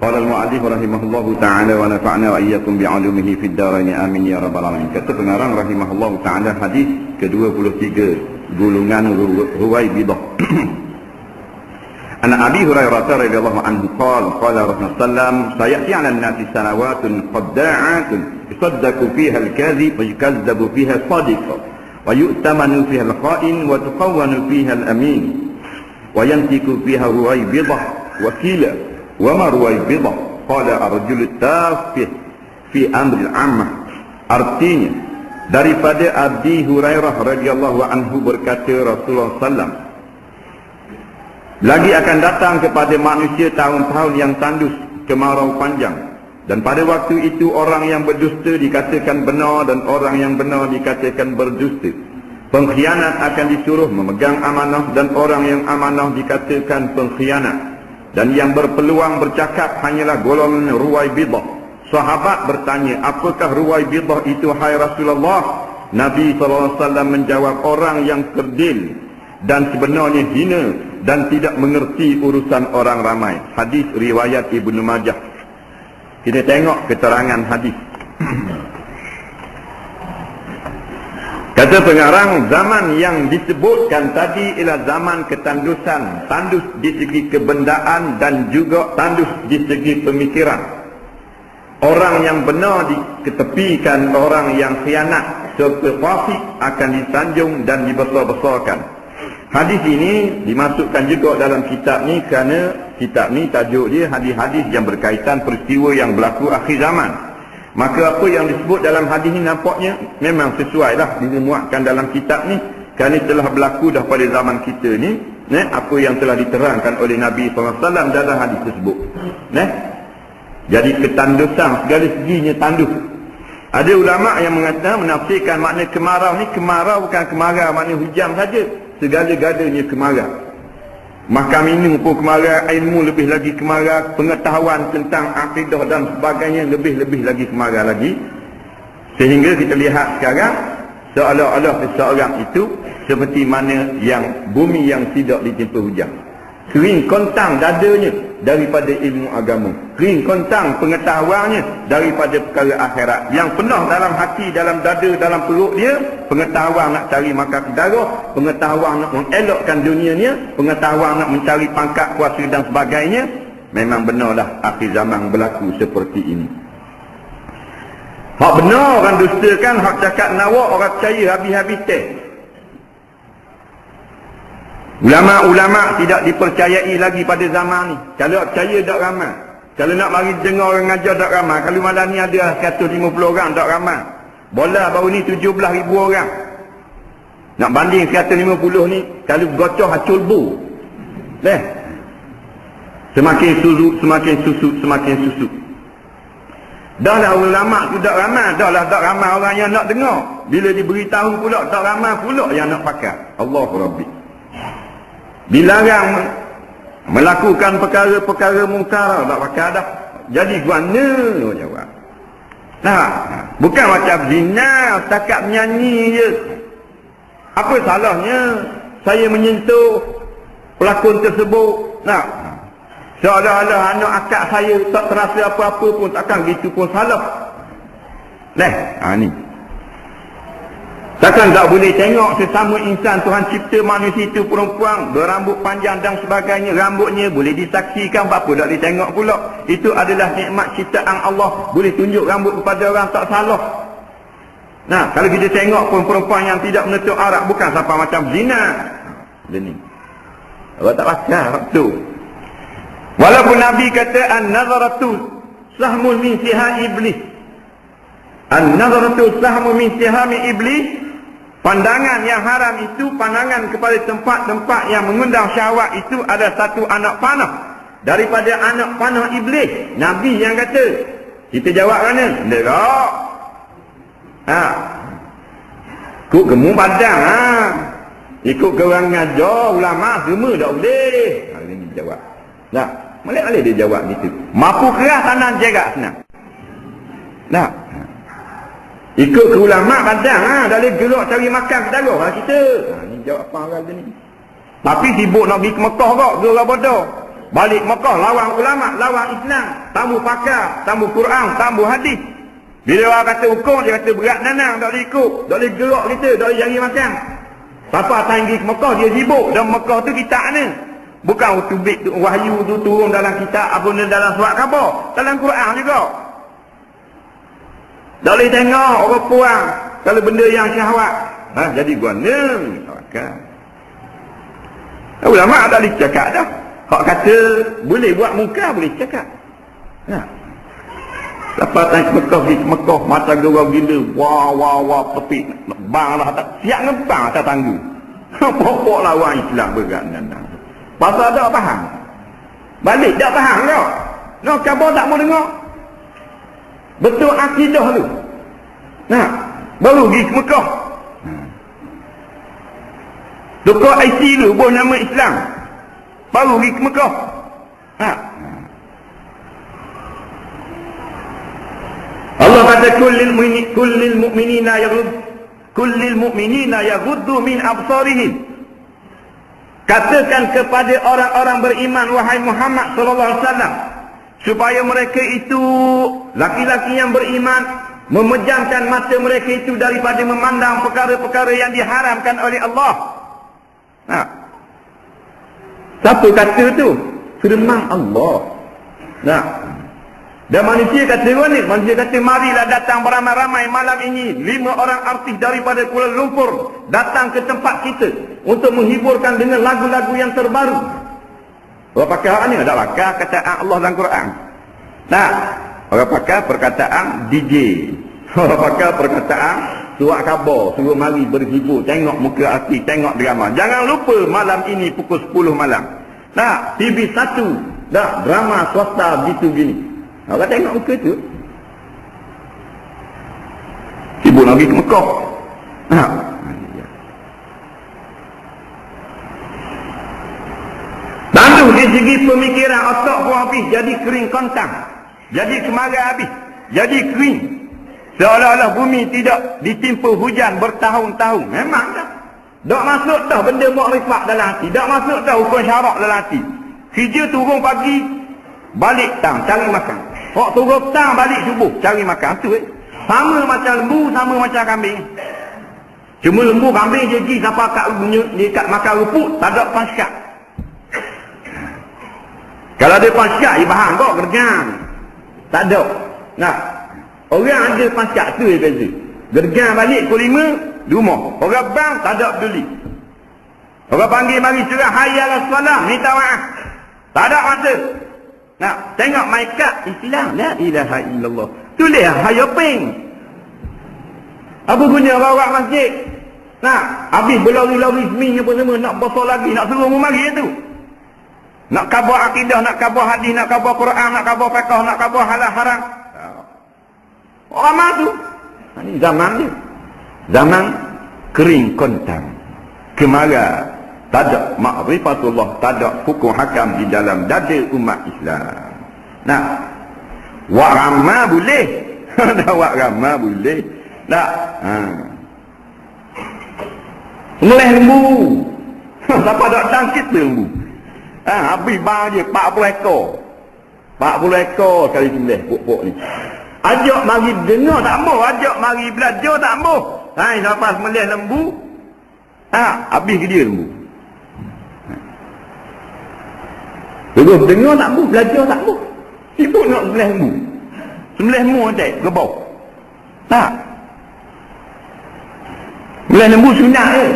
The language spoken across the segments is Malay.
Qala al-mu'allif rahimahullahu ta'ala wa nafa'na wa iyyakum bi'ulumihi fid dharain amin ya rabbal alamin. Kata pengarang rahimahullahu ta'ala hadis ke-23 gulungan Ruwaibidah. An Abi Hurairah radhiyallahu anhu qala Rasulullah sallam sayati 'ala an-nasi sanawatun qadda'atun yusaddaqu fiha al-kadhib wa yukazzabu fiha as-sadiq wa yu'tamanu fiha al-kha'in wa tuqawwanu fiha al-amin wa yantiku fiha Ruwaibidah wa qila wa ma Ruwaibidah qala ar-rajulu tafih fi amri al-'ammah. Artinya daripada Abi Hurairah radhiyallahu anhu berkata Rasulullah sallam, lagi akan datang kepada manusia tahun-tahun yang tandus, kemarau panjang, dan pada waktu itu orang yang berdusta dikatakan benar dan orang yang benar dikatakan berdusta. Pengkhianat akan disuruh memegang amanah dan orang yang amanah dikatakan pengkhianat. Dan yang berpeluang bercakap hanyalah golongan Ruwaibidah. Sahabat bertanya, apakah Ruwaibidah itu hai Rasulullah? Nabi SAW menjawab, orang yang kerdil dan sebenarnya hina dan tidak mengerti urusan orang ramai. Hadis riwayat Ibnu Majah. Kita tengok keterangan hadis. Kata pengarang, zaman yang disebutkan tadi ialah zaman ketandusan, tandus di segi kebendaan dan juga tandus di segi pemikiran. Orang yang benar diketepikan, orang yang khianat serta fasik akan disanjung dan dibesar-besarkan. Hadis ini dimasukkan juga dalam kitab ni kerana kitab ni tajuk dia hadis-hadis yang berkaitan peristiwa yang berlaku akhir zaman. Maka apa yang disebut dalam hadis ini nampaknya memang sesuai lah dimuatkan dalam kitab ni, kerana telah berlaku dah pada zaman kita ni, apa yang telah diterangkan oleh Nabi SAW dalam hadis tersebut. Jadi ketandusan segala seginya tandus. Ada ulama yang mengatakan menafsirkan makna kemarau ni, kemarau bukan kemarau makna hujan saja, segala-galanya kemarau. Makan minum pun kemarau, ilmu lebih lagi kemarau, pengetahuan tentang akidah dan sebagainya lebih-lebih lagi kemarau lagi. Sehingga kita lihat sekarang seolah-olah seseorang itu seperti mana yang bumi yang tidak ditimpa hujan. Kering kontang dadanya daripada ilmu agama, kering kontang pengetahuannya daripada perkara akhirat. Yang penuh dalam hati, dalam dada, dalam perut dia pengetahuan nak cari makan darah, pengetahuan nak mengelakkan dunianya, pengetahuan nak mencari pangkat kuasa dan sebagainya. Memang benarlah akhir zaman berlaku seperti ini. Hak benar orang dustakan, hak cakap nawak orang percaya habis-habis teh. Ulama-ulama tidak dipercayai lagi pada zaman ni. Kalau percaya tak ramai. Kalau nak mari dengar orang ngajar tak ramai. Kalau malam ni ada 150 orang tak ramai. Bola baru ni 17,000 orang. Nak banding 150 ni, kalau gocoh hacul bu. Semakin susut, semakin susut, semakin susut. Dah lah ulama tu tak ramai. Dah lah tak ramai orang yang nak dengar. Bila diberitahu pula tak ramai pula yang nak pakai. Allahu Rabbi. Dilarang melakukan perkara-perkara mungkar, tak pakai dah. Jadi guana jawab. Bukan macam zina, setakat menyanyi je. Apa salahnya saya menyentuh pelakon tersebut? Seolah-olah anak akak saya tak terasa apa-apa pun, takkan gitu pun salah. Ni. Takkan tak boleh tengok sesama insan Tuhan cipta manusia itu perempuan berambut panjang dan sebagainya, rambutnya boleh disaksikan, apa tak boleh tengok pula. Itu adalah nikmat ciptaan Allah, boleh tunjuk rambut kepada orang tak salah. Kalau kita tengok pun perempuan yang tidak menutup aurat, bukan siapa macam zina. Ini awak tak pakai waktu. Walaupun Nabi kata an-nazaratu sahmun min siham iblis, an-nazaratu sahmun min siham iblis. Pandangan yang haram itu, pandangan kepada tempat-tempat yang mengundang syahwat itu ada satu anak panah daripada anak panah iblis. Nabi yang kata. Kita jawab mana? Tak. Ikut gemuk badan. Ikut ke orang ngajar, ulama, semua tak boleh. Ini jawab. Boleh dia jawab gitu. Mampu keras tanam jarak senang. Ikut ke ulama badan, dah boleh gerak cari makan ke darah kita. Ni jawab apa orang ni. Tapi sibuk nak pergi ke Mekah kok, gerak bodoh. Balik Mekah lawan ulama, lawan Islam, tamu pakar, tamu Quran, tamu hadis. Bila orang kata hukum, dia kata berat nanang, tak boleh ikut, tak boleh gerak kita, tak boleh cari makan. Siapa tinggi ke Mekah, dia sibuk. Dan Mekah tu kitab ni. Bukan utubik tu, wahyu tu turun dalam kitab, apa ni dalam surat khabar, dalam Quran juga. Tak boleh tengok orang puang kalau benda yang syahwat. Jadi guna. Maka ulama tak boleh cakap dah. Hak kata boleh buat muka, boleh cakap. Lepas naik Mekah, mata gerau gila. Wah, tepi. Bang lah, siap ngebang atas tangga. Pokok lawan Islam berat. Pasal tak faham. Balik tak faham kau. No, khabar tak mau dengar. Betul akidah tu. Baru pergi ke Mekah. Tukar IC tu, buat nama Islam. Baru pergi ke Mekah. Allah kata kullil mu'minina yaghuddu min absarihim. Katakan kepada orang-orang beriman, wahai Muhammad sallallahu alaihi wasallam, supaya mereka itu, laki-laki yang beriman, memejamkan mata mereka itu daripada memandang perkara-perkara yang diharamkan oleh Allah. Siapa kata tu? Firman Allah. Dan manusia kata ni, manusia kata marilah datang beramai-ramai malam ini 5 orang artis daripada Kuala Lumpur datang ke tempat kita untuk menghiburkan dengan lagu-lagu yang terbaru. Orang pakar ni ada pakar kataan Allah dalam Quran. Orang pakar perkataan DJ. Orang pakar perkataan surat khabar, suruh mari berhibur, tengok muka artis, tengok drama. Jangan lupa malam ini pukul 10 malam. TV 1 drama swasta gitu gini. Orang tengok muka tu, sibuk lagi ke Mekah. Lalu dari segi pemikiran otak pun habis, jadi kering kontang, jadi kemarin habis, jadi kering, seolah-olah bumi tidak ditimpa hujan bertahun-tahun. Memang dah tak masuk dah benda makrifat dalam hati, tak masuk dah hukum syarak dalam hati. Kerja turun pagi, balik tang cari makan. Hak turun petang balik subuh cari makan tu. Sama macam lembu, sama macam kambing. Cuma lembu kambing dia pergi sampai kat makan rumput, tak ada pasyak. Kalau ada pasyak, dia faham kok gergang. Tak ada. Orang ada pasyak tu dia beza. Gergang balik pukul 5 di rumah. Orang bang tak ada peduli. Orang panggil mari surah hayya salam, minta maaf. Tak ada masa. Tengok maikat Islam, la ilaha illallah. Tulis hayya ping. Apa guna orang-orang masjid? Habis berlari-lari seminggu apa semua, nak besar lagi, nak suruh mari tu. Nak khabar akidah, nak khabar hadis, nak khabar Quran, nak khabar fiqh, nak khabar halal haram. Orang masuk. Ini zaman dia. Zaman kering kontang. Kemara. Tak ada ma'rifatullah, tak ada hukum hakam di dalam dada umat Islam. Wak ramah boleh. Wak ramah boleh. Meleh lembu. Siapa tak tangkit lembu. Habis bang je 40 ekor. 40 ekor kali sembelih pokok ni. Ajak mari dengar tak mau, ajak mari belajar tak mau. Lepas meleh lembu, habis ke dia lembu. Terus dengar tak mau, belajar tak mau. Sibuk nak sembelih lembu. Sembelih lembu ada gebau. Sembelih lembu sunat je.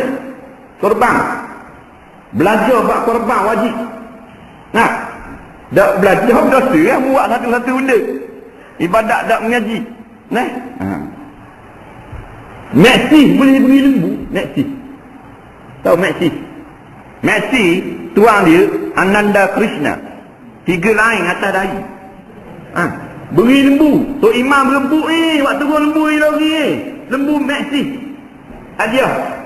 Korban. Belajar bab korban wajib. Tak belajar dosa lah, buat satu-satu benda. Ibadat tak mengaji. Messi boleh beri lembu. Messi. Tahu Messi? Messi, tuan dia Ananda Krishna. 3 lain atas dahi. Beri lembu. Tok Imam lembu waktu turun lembu ni lagi lembu Messi. Hadiah.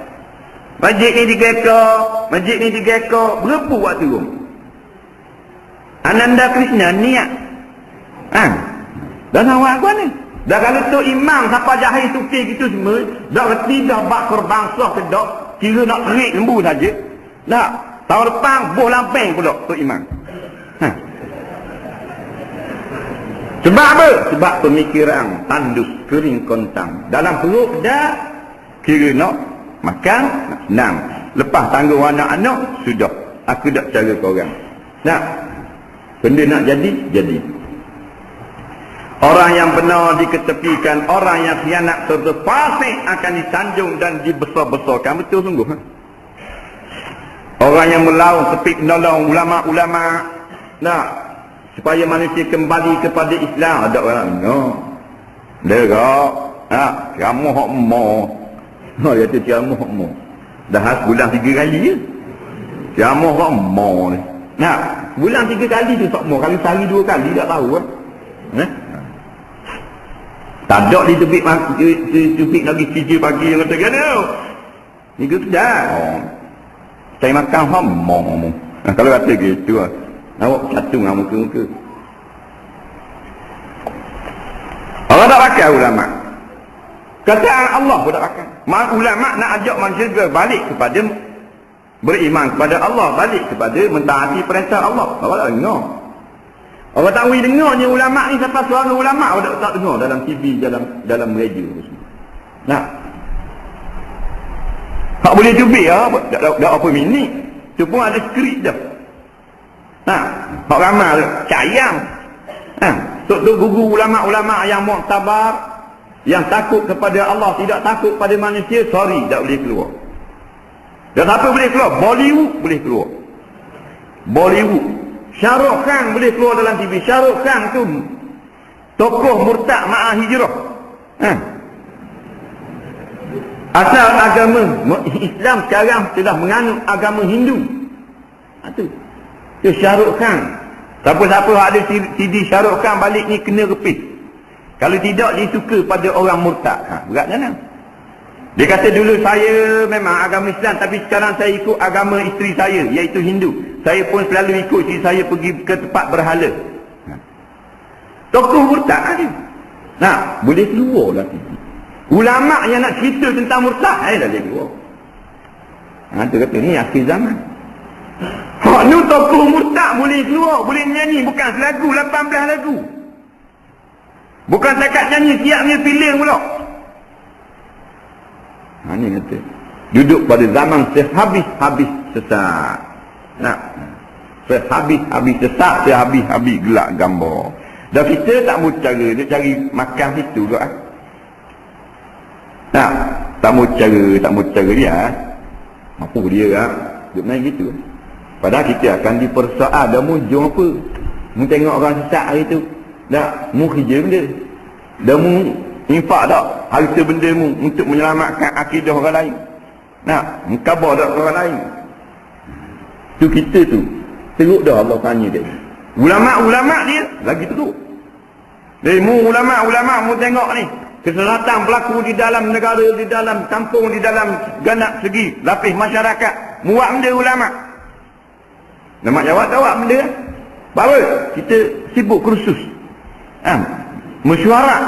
Masjid ni 3 ekor, masjid ni 3 ekor, berapa waktu turun? Ananda Krishna niat. Dan awak gua ni. Dah kalau Tok Imam siapa jahil tukir gitu semua, dah reti dah bak korban sah ke dak, kira nak terik lembu saja. Tahun depan boh lampeng pula Tok Imam. Ha. Sebab apa? Sebab pemikiran tandus kering kontang. Dalam perut dah kira nak makan, nak senang. Lepas tanggung anak-anak, sudah. Aku dah cara korang. Nak? Benda nak jadi, jadi. Orang yang benar diketepikan, orang yang khianat serta fasik akan disanjung dan dibesar-besarkan. Betul sungguh. Ha? Orang yang melawan tepik menolong ulama-ulama, nak supaya manusia kembali kepada Islam. Ada orang no. Derak, ceramah hak mo. Dia kata ceramah hak mo. Dah bulan 3 kali je. Ceramah hak mo ni. Nak, bulan 3 kali tu tak mo, kali sehari 2 kali tak tahu kan. Tak ada di tepik lagi 3 pagi yang kata kena. Ni ke dah. Saya makan hak mo. Kalau kata gitu awak satu dengan muka-muka. Allah tak pakai ulama. Kataan Allah pun tak pakai. Ulama nak ajak manusia balik kepada beriman kepada Allah, balik kepada mentaati perintah Allah. Awak tak dengar. Awak tak boleh dengarnya ulama ni sampai suara ulama awak tak dengar dalam TV, dalam radio. Nah. Tak boleh cubit dah apa minit. Tu pun ada skrip dah. Hak ramai cayang. Tu gugu ulama-ulama yang muktabar, yang takut kepada Allah, tidak takut pada manusia, sorry, tak boleh keluar. Dan apa boleh keluar? Bollywood boleh keluar. Bollywood. Shah Rukh Khan boleh keluar dalam TV. Shah Rukh Khan tu tokoh murtad ma'ah hijrah. Asal agama Islam sekarang telah menganut agama Hindu. Itu Shah Rukh Khan. Siapa-siapa ada CD Shah Rukh Khan balik ni kena repis. Kalau tidak dia suka pada orang murtad. Berat mana? Dia kata dulu saya memang agama Islam, tapi sekarang saya ikut agama isteri saya, iaitu Hindu. Saya pun selalu ikut isteri saya pergi ke tempat berhala. Tokoh murtad ada. Boleh keluar lah. Ulama yang nak cerita tentang murtad dah boleh keluar. Dia kata ni akhir zaman. Hak ni tokoh murtad boleh keluar, boleh nyanyi, bukan selagu 18 lagu. Bukan setakat nyanyi, siapnya filem pula. Ni kata duduk pada zaman sehabis-habis sesat. Sehabis-habis sesat, sehabis-habis gelak gambar. Dan kita tak mau cara, dia cari makan situ ke tak mau cara dia. Apa dia duduk main gitu. Padahal kita akan dipersoal dah mujung apa. Mu tengok orang sesat hari tu. Tak, mu kerja benda. Dah mu infak tak harta benda mu untuk menyelamatkan akidah orang lain. Mu khabar tak orang lain. Tu kita tu. Teruk dah Allah tanya dia. Ulama-ulama dia lagi teruk. Dari mu ulama-ulama mu tengok ni. Keselatan berlaku di dalam negara, di dalam kampung, di dalam ganap segi lapis masyarakat. Muat benda ulama. Nama jawab benda. Bahawa kita sibuk kursus. Mesyuarat.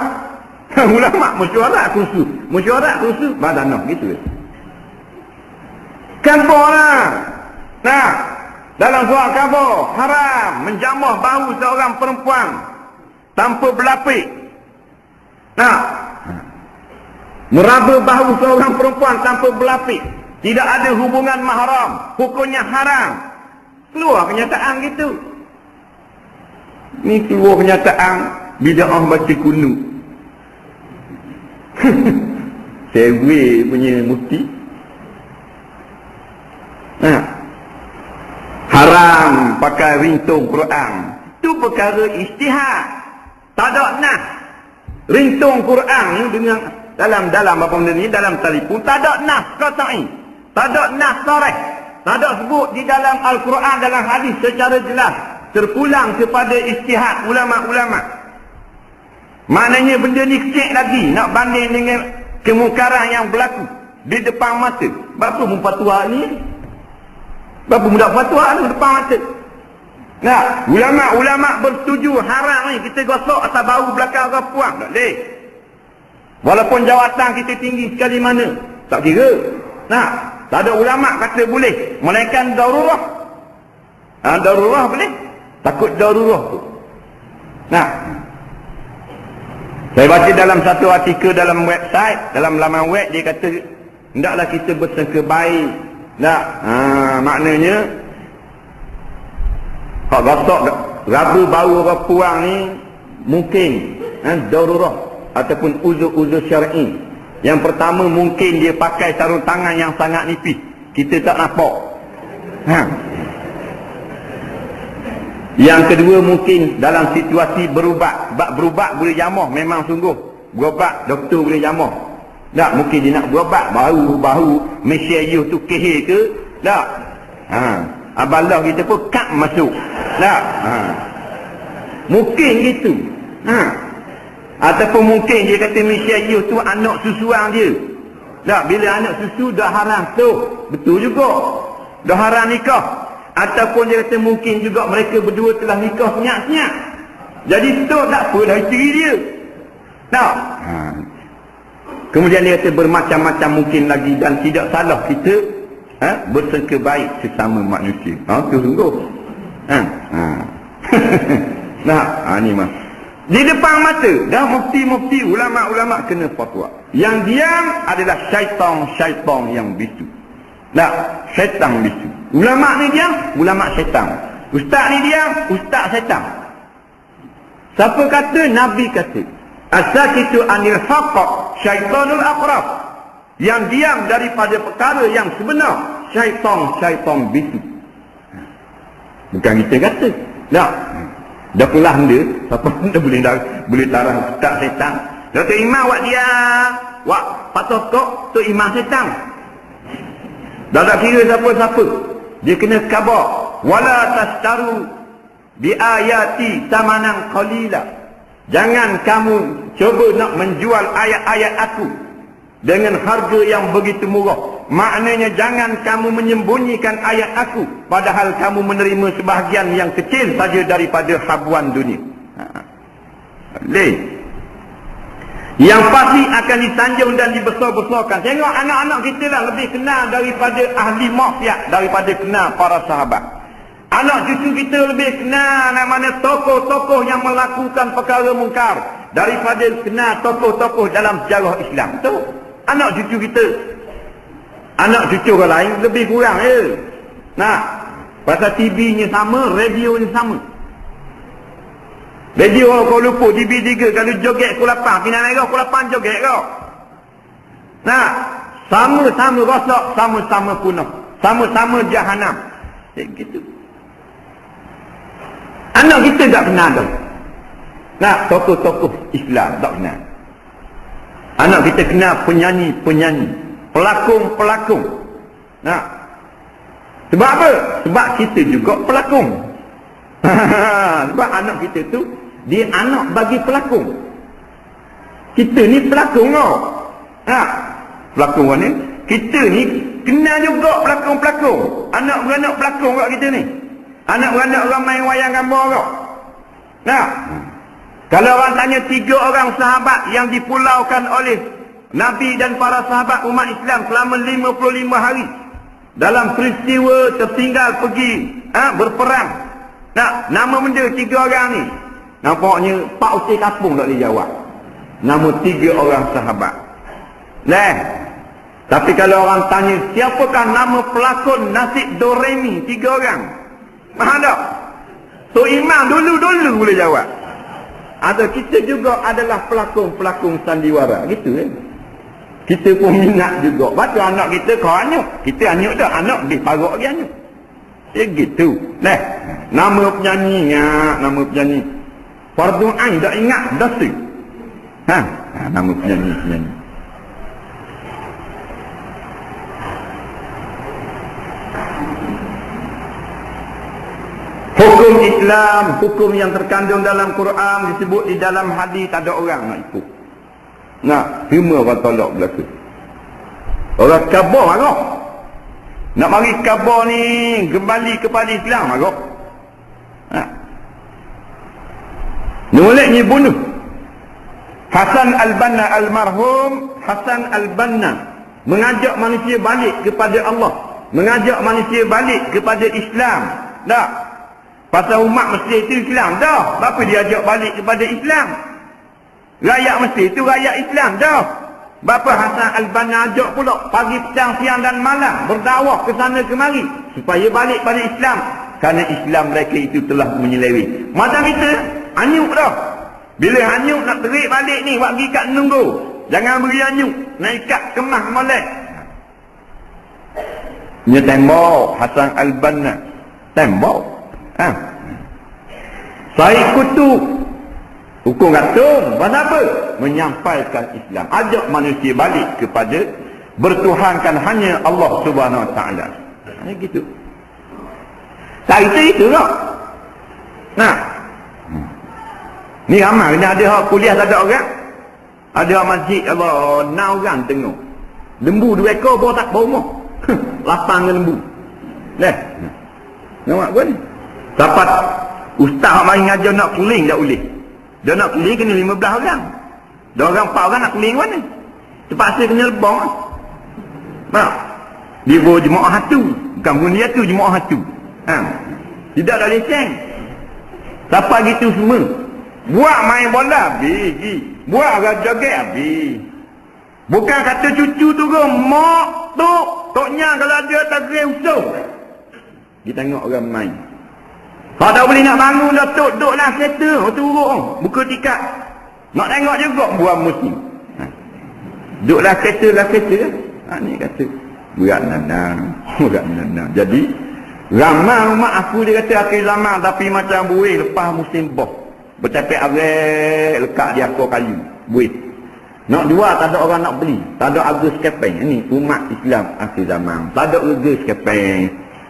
Ulama mesyuarat kursus. Mesyuarat kursus badanah gitu. Khabar lah. Dalam surat khabar haram menjamah bahu seorang perempuan tanpa berlapik. Meraba bahu seorang perempuan tanpa berlapik, tidak ada hubungan mahram, hukumnya haram. Keluar kenyataan gitu. Ni keluar kenyataan bid'ah baca kunut. Sewe punya mufti. Haram pakai ringtone Quran. Itu perkara ijtihad. Tak ada nas. Ringtone Quran ni dengan dalam apa benda ni, dalam telefon tak ada nas qat'i. Tak ada nas sarih. Tak ada sebut di dalam Al-Quran, dalam hadis secara jelas. Terpulang kepada ijtihad ulama-ulama. Maknanya benda ni kecil lagi nak banding dengan kemungkaran yang berlaku di depan mata. Berapa fatwa ni? Berapa mudah fatwa ni depan mata? Ulama-ulama bersetuju haram ni kita gosok atas bahu belakang orang puang. Tak boleh. Walaupun jawatan kita tinggi sekali mana, tak kira. Tak ada ulama kata boleh. Melainkan darurah. Darurah boleh. Takut darurat tu. Nah, saya baca dalam satu artikel dalam website, dalam laman web, dia kata hendaklah kita bersangka baik. Tak, maknanya hak gosok raba bau orang puang ni mungkin darurat ataupun uzur-uzur syar'i. Yang pertama, mungkin dia pakai sarung tangan yang sangat nipis, kita tak nampak. Yang kedua, mungkin dalam situasi berubat. Sebab berubat boleh jamah, memang sungguh. Berubat, doktor boleh jamah. Tak, mungkin dia nak berubat, bahu Malaysia you tu kehir ke? Tak. Abalah kita pun kat masuk. Tak. Mungkin gitu. Ataupun mungkin dia kata Malaysia you tu anak susuan dia. Tak, bila anak susu dah haram tu. Betul juga. Dah haram nikah. Ataupun dia kata mungkin juga mereka berdua telah nikah senyap-senyap. Jadi tu tak apalah isteri dia. Tak. Kemudian dia kata bermacam-macam mungkin lagi, dan tidak salah kita bersangka baik sesama manusia. Tu sungguh. Nah, ni mah. Di depan mata dah mufti-mufti, ulama-ulama kena fatwa. Yang diam adalah syaitan yang bisu. Nah, syaitan bisu. Ulama ni diam, ulama syaitan. Ustaz ni diam, ustaz syaitan. Siapa kata? Nabi kata, as-sakitu anil haqq syaitanul aqrab. Yang diam daripada perkara yang sebenar, syaitan bisu. Bukan kita kata. Tak. Dah kelah anda, siapa anda boleh tarah ustaz syaitan. Dr. Imam wak dia, wak patut kok tu imam syaitan. Dah tak kira siapa-siapa. Dia kena khabar. Wala tastaru bi ayati tamanan qalila. Jangan kamu cuba nak menjual ayat-ayat aku dengan harga yang begitu murah. Maknanya jangan kamu menyembunyikan ayat aku, padahal kamu menerima sebahagian yang kecil saja daripada habuan dunia. Yang pasti akan disanjung dan dibesar-besarkan. Tengok anak-anak kita lah lebih kenal daripada ahli maksiat, daripada kenal para sahabat. Anak cucu kita lebih kenal mana tokoh-tokoh yang melakukan perkara mungkar daripada kenal tokoh-tokoh dalam sejarah Islam. Tu anak cucu kita. Anak cucu orang lain lebih kurang je. Nah, pasal TV-nya sama, radio-nya sama. Radio kau lupa TV3 kalau joget pukul 8, pindah naik pukul 8 joget kau. Nah, sama-sama rosak, sama-sama punah, sama-sama jahanam. Gitu. Anak kita tak kenal tu. Nah, tokoh-tokoh Islam tak kenal. Anak kita kenal penyanyi-penyanyi, pelakon-pelakon. Nah, sebab apa? Sebab kita juga pelakon. Sebab anak kita tu dia anak bagi pelakon. Kita ni pelakon kau. Pelakon kau ni, kita ni kenal juga pelakon-pelakon. Anak-beranak pelakon kat kita ni. Anak-beranak orang main wayang gambar kau. Kalau orang tanya 3 orang sahabat yang dipulaukan oleh Nabi dan para sahabat umat Islam selama 55 hari dalam peristiwa tertinggal pergi berperang. Nama benda 3 orang ni. Nampaknya Pak Uti Kapung tak boleh jawab. Nama 3 orang sahabat. Tapi kalau orang tanya siapakah nama pelakon nasib Doremi 3 orang, faham tak? So Imam dulu boleh jawab. Atau kita juga adalah pelakon-pelakon sandiwara. Gitu kan? Kita pun minat juga. Baca anak kita kau anyuk. Kita anyuk tak? Anak lebih parok lagi anyuk. Gitu. Nama penyanyi. Nama penyanyi. Fardu Ain tak ingat. Dosa. Nama penyanyi. Hukum Islam, hukum yang terkandung dalam Quran disebut di dalam hadis, tak ada orang nak ikut. Semua orang tolak belaka. Orang khabar marah. Nak mari khabar ni kembali kepada Islam marah. Nolaknya bunuh. Hasan al-Banna almarhum Hasan al-Banna mengajak manusia balik kepada Allah, mengajak manusia balik kepada Islam. Tak. Pasal umat Mesir itu Islam dah. Kenapa dia ajak balik kepada Islam? Rakyat Mesir itu rakyat Islam dah. Bapa Hasan Al-Banna ajak pula pagi, petang, siang dan malam berdakwah ke sana kemari supaya balik pada Islam. Kerana Islam mereka itu telah menyeleweng. Macam kita hanyut dah. Bila hanyut nak terik balik ni, wak pergi kat nunggu. Jangan beri hanyut, nak ikat kemah molek. Dia tembok Hasan Al-Banna. Tembok. Syed Qutb hukum gantung. Pasal apa? Menyampaikan Islam. Ajak manusia balik kepada bertuhankan hanya Allah Subhanahu Wa Taala. Gitu. Tak itu tak. Nah. Ni ramai ni ada hak kuliah tak ada orang. Ada hak masjid Allah 6 orang tengok. Lembu 2 ekor bawa tak bawa rumah. Lapang ke lembu. Leh. Nampak pun. Dapat ustaz hak mari ngajar nak kuling tak boleh. Dia nak kuling kena 15 orang. 2 orang 4 orang nak kuling mana? Terpaksa kena lebong. Nah. Dia bawa jemaah hatu. Bukan pun dia tu jemaah hatu. Tidak ada lesen. Siapa gitu semua. Buat main bola habis. Buat orang joget habis. Bukan kata cucu tu ke mak tu. Toknya kalau ada tak kira usul. Kita tengok orang main. Kalau tak boleh nak bangun dah duduk lah kereta. Turun. Buka tiket. Nak tengok juga buat muslim. Duduklah kereta. Ni kata. Berat nana. Jadi ramai umat aku dia kata akhir zaman tapi macam buih lepas musim boh. Bercapek arek lekat di akar kayu. Buih. Nak jual tak ada orang nak beli. Tak ada harga sekepeng. Ini umat Islam akhir zaman. Tak ada harga sekepeng.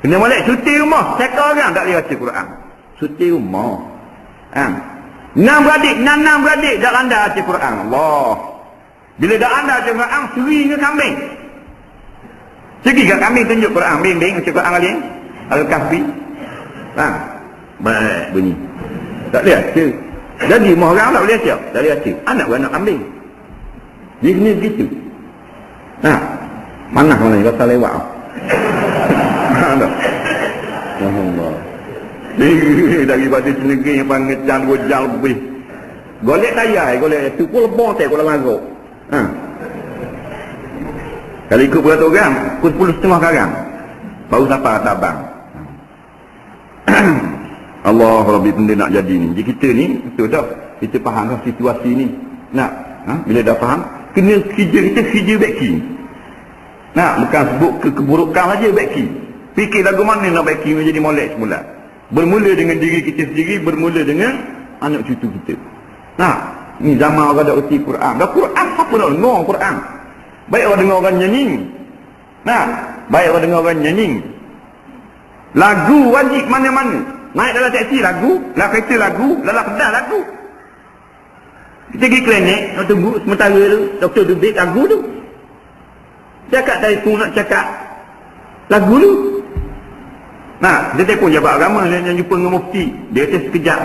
Kena molek cuti rumah. Cakap orang tak boleh baca Quran. Cuti rumah. 6 beradik tak anda baca Quran. Allah. Bila dah anda baca Quran, suri ke kambing? Segi kat kambing tunjuk Quran. Bimbing baca Quran kali. Al-Kahfi. Baik bunyi. Tak boleh baca. Jadi rumah orang tak boleh baca. Tak boleh baca. Anak beranak kambing. Dia kena begitu. Mana ni kata lewat. Allah. Daripada senegeri yang panggil can gojal lebih. Golek tayar, golek tu pun lebong tak kalau maruk. Kalau ikut berapa orang, pukul 10.30 sekarang. Baru siapa kata abang. Allah Rabbi benda nak jadi ni. Jadi kita ni, betul tak? Kita faham lah situasi ni. Bila dah faham, kena kerja beki. Bukan sebut keburukan saja beki. Fikir lagu mana nak beki menjadi molek semula. Bermula dengan diri kita sendiri, bermula dengan anak cucu kita. Ni zaman orang dah erti Quran. Dah Quran, siapa nak dengar Quran? Baik orang dengar orang nyanyi. Baik orang dengar orang nyanyi. Lagu wajib mana-mana. Naik dalam taksi lagu, dalam kereta lagu, dalam kedai lagu. Kita pergi klinik, nak tunggu sementara tu, doktor tu bid lagu tu. Cakap telefon nak cakap lagu tu. Dia telefon jabat agama yang jumpa dengan mufti. Dia kata sekejap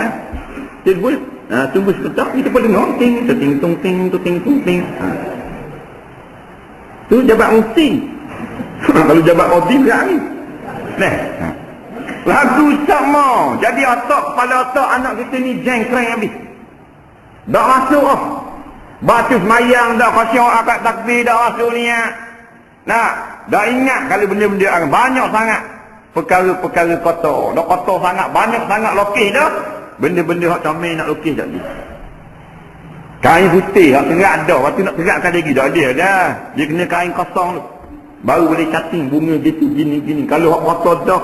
Dia boleh. Tunggu sekejap, kita pun dengar. Ting. Tu jabat mufti. Kalau jabat mufti berat ni. Lagu sama. Jadi kepala otak anak kita ni jengkreng habis. Tak masuk Baca semayang dah, khasyuk akad takbir dah masuk niat. Dah ingat kalau benda-benda banyak sangat perkara-perkara kotor. Dah kotor sangat, banyak sangat lokis dah. Benda-benda hak comel nak lokis tak ada. Kain putih hak serat dah, waktu nak seratkan lagi dah ada dah. Dia kena kain kosong tu. Baru boleh cutting bunga gitu gini. Kalau hak kotor dah,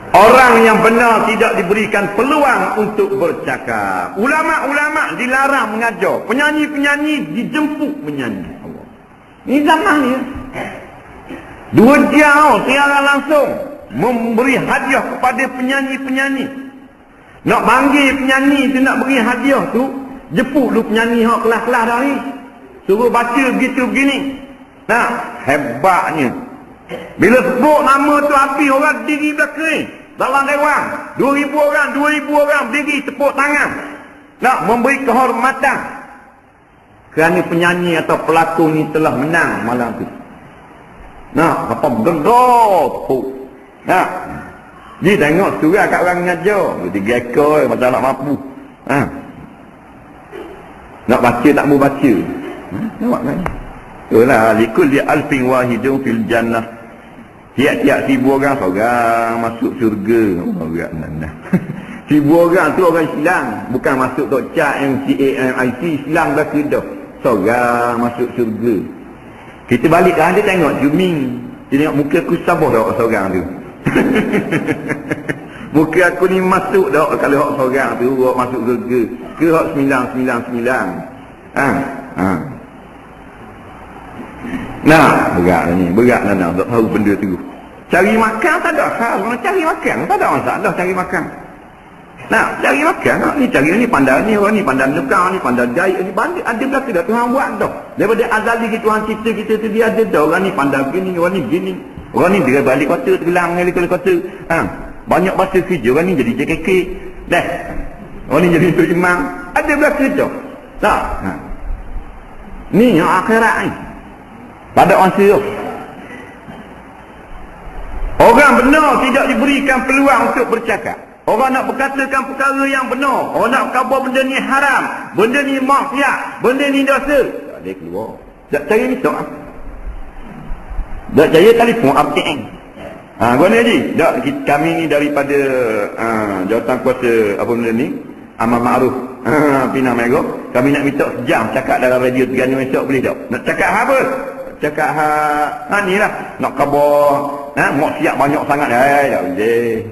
orang yang benar tidak diberikan peluang untuk bercakap. Ulama-ulama dilarang mengajar. Penyanyi-penyanyi dijemput menyanyi. Allah. Ini zaman ni. 2 jam siaran langsung memberi hadiah kepada penyanyi-penyanyi. Nak panggil penyanyi tu, nak beri hadiah tu, jemput dulu penyanyi hak kelas-kelas dah ni. Suruh baca begitu begini. Hebatnya. Bila sebut nama tu api orang diri belakang. Dalam dewan 2,000 orang berdiri tepuk tangan nak memberi kehormatan kerana penyanyi atau pelakon ni telah menang malam tu. Apa gegar tepuk. Nah, dia tengok surah kat orang ngajar, dia gekor macam nak mampu. Nak baca tak mau baca. Nampak kan? Itulah likulli alfin wahidun fil jannah. Tiap-tiap 1000 orang seorang masuk syurga. Orang mana? 1000 orang tu orang Islam, bukan masuk Tok Cak MCAMIC Islam dah kedah. Seorang masuk syurga. Kita balik kan dia tengok juming. Dia tengok muka aku sabar dah seorang tu. Muka aku ni masuk dah kalau hak seorang tu hak masuk syurga. Ke hak 999. Nah, berat ni. Berat nak tahu benda tu. Cari makan tak ada hal. Orang cari makan tak ada masalah cari makan. Nah, cari makan ni cari ni pandai ni, orang ni pandai nekang ni, pandai jahit ni, balik ada belaka dah Tuhan buat dah. Daripada azali Tuhan cipta kita tu dia ada dah. Orang ni pandai begini, orang ni begini. Orang ni dia balik kota tergelam dengan kota. Banyak bahasa kerja orang ni jadi JKK. Dah. Orang ni jadi Tok Imam. Ada belaka dah. Tak. Ni yang akhirat ni. Pada masa tu. Orang benar tidak diberikan peluang untuk bercakap. Orang nak berkatakan perkara yang benar. Orang nak khabar benda ni haram. Benda ni maksiat. Benda ni dosa. Tak boleh keluar. Tak cari ni tak. Tak cari telefon RTM. Gua ni haji. Tak, kami ni daripada jawatan kuasa apa benda ni. Amal Ma'ruf. Pina Merah. Kami nak minta sejam cakap dalam radio Terengganu esok boleh tak? Nak cakap apa? Cakap ni lah. Nak khabar. Maksiat banyak sangat. Tak boleh.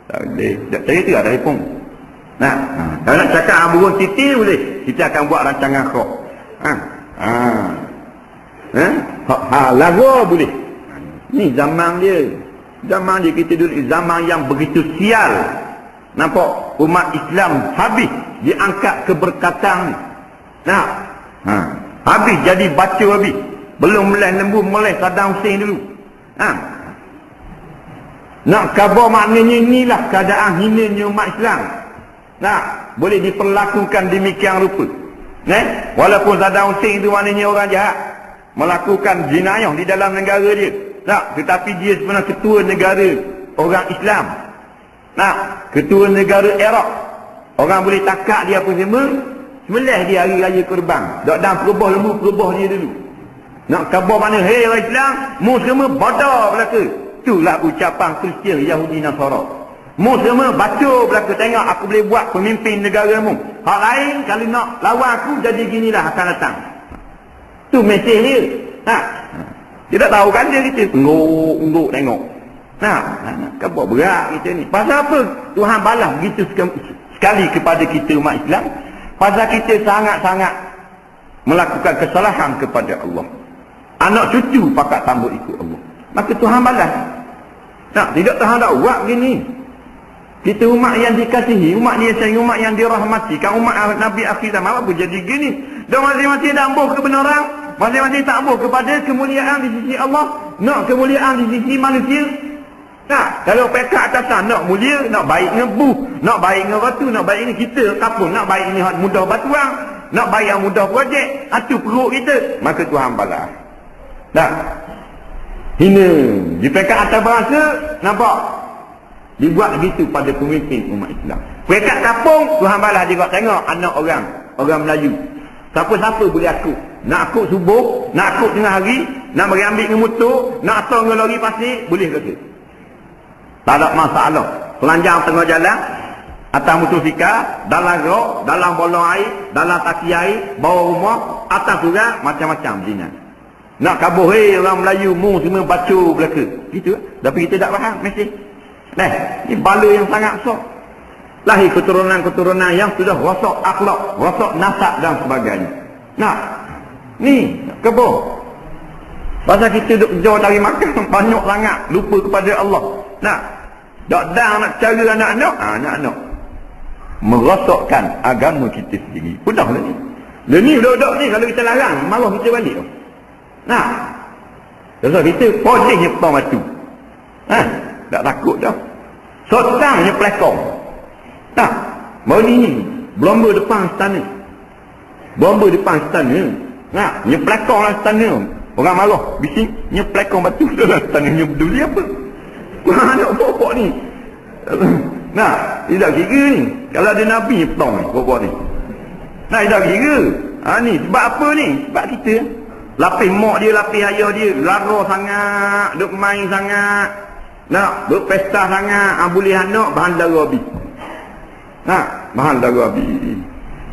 Tak boleh. Tak cari tu ada telefon. Kalau nak cakap burung titi boleh. Kita akan buat rancangan khok. Lagu boleh. Ni zaman dia. Zaman dia kita duduk zaman yang begitu sial. Nampak umat Islam habis diangkat keberkatan ni. Habis jadi baca habis. Belum meleh lembu meleh Saddam Hussein dulu. Nak khabar maknanya inilah keadaan hinanya umat Islam. Boleh diperlakukan demikian rupa. Walaupun Saddam Hussein itu maknanya orang jahat, melakukan jenayah di dalam negara dia. Tetapi dia sebenarnya ketua negara orang Islam. Ketua negara Iraq. Orang boleh takak dia apa semua, sembelih dia hari raya kurban. Tak dan perubah lembu, perubah dia dulu. Nak khabar mana, hei orang Islam, mu semua bodoh belaka. Itulah ucapan Kristian, Yahudi, Nasara. Mu semua baca belaka, tengok aku boleh buat pemimpin negaramu. Hak lain kalau nak lawan aku jadi ginilah akan datang. Tu mesej dia. Dia tak tahu kan dia kita ungguk tengok. Khabar berat kita ni. Pasal apa Tuhan balas begitu sekali kepada kita umat Islam? Pasal kita sangat-sangat melakukan kesalahan kepada Allah. Anak cucu pakat tambah ikut Allah. Maka Tuhan balas. Tidak Tuhan tak buat begini. Kita umat yang dikasihi, umat dia sayang, umat yang dirahmati. Kan umat Nabi akhir zaman apa jadi gini? Dan masing-masing tak ambuh kebenaran, masing-masing tak ambuh kepada kemuliaan di sisi Allah, nak kemuliaan di sisi manusia. Kalau pekat atasan nak mulia, nak baik dengan buh, nak baik dengan batu, nak baik dengan kita kapung, nak baik dengan mudah batuang, nak baik yang mudah projek, itu perut kita. Maka Tuhan balas. Hina. Di pekat atas bahasa, nampak? Dibuat begitu pada pemimpin umat Islam. Pekat kapung, Tuhan balas juga. Tengok anak orang Melayu. Siapa-siapa boleh akut. Nak akut subuh, nak akut tengah hari, nak bagi ambil dengan motor, nak atau dengan lori pasir, boleh kata. Tak ada masalah. Telanjang tengah jalan, atas motosikal, dalam rok, dalam bolong air, dalam taki air, bawah rumah, atas surah, macam-macam zina. Nak kabur, hei orang Melayu, mu semua baca belaka. Gitu. Tapi kita tak faham mesej. Ini bala yang sangat besar. Lahir keturunan-keturunan yang sudah rosak akhlak, rosak nasab dan sebagainya. Ni kabur. Pasal kita duduk jauh dari makan, banyak sangat lupa kepada Allah. Tak dah nak cara anak-anak merosakkan agama kita sendiri. Pudahlah ni. Ni budak-budak ni kalau kita larang, marah kita balik. Sebab kita podihnya petang batu. Tak takut dah. Sotangnya pelakon. Baru ni Bomba depan istana. Bomba depan istana. Nya pelakon lah istana. Orang marah bising, nya pelakon batu dalam istana. Nya peduli apa? Anak pokok ni. Nah, tidak kira ni. Kalau ada Nabi petang ni, pokok ni. Nah, tidak kira. Ni sebab apa ni? Sebab kita lapis mak dia, lapis ayah dia, lara sangat, duk main sangat. Nak, duk pesta sangat, boleh anak bahan darah habis. Nah, bahan darah habis.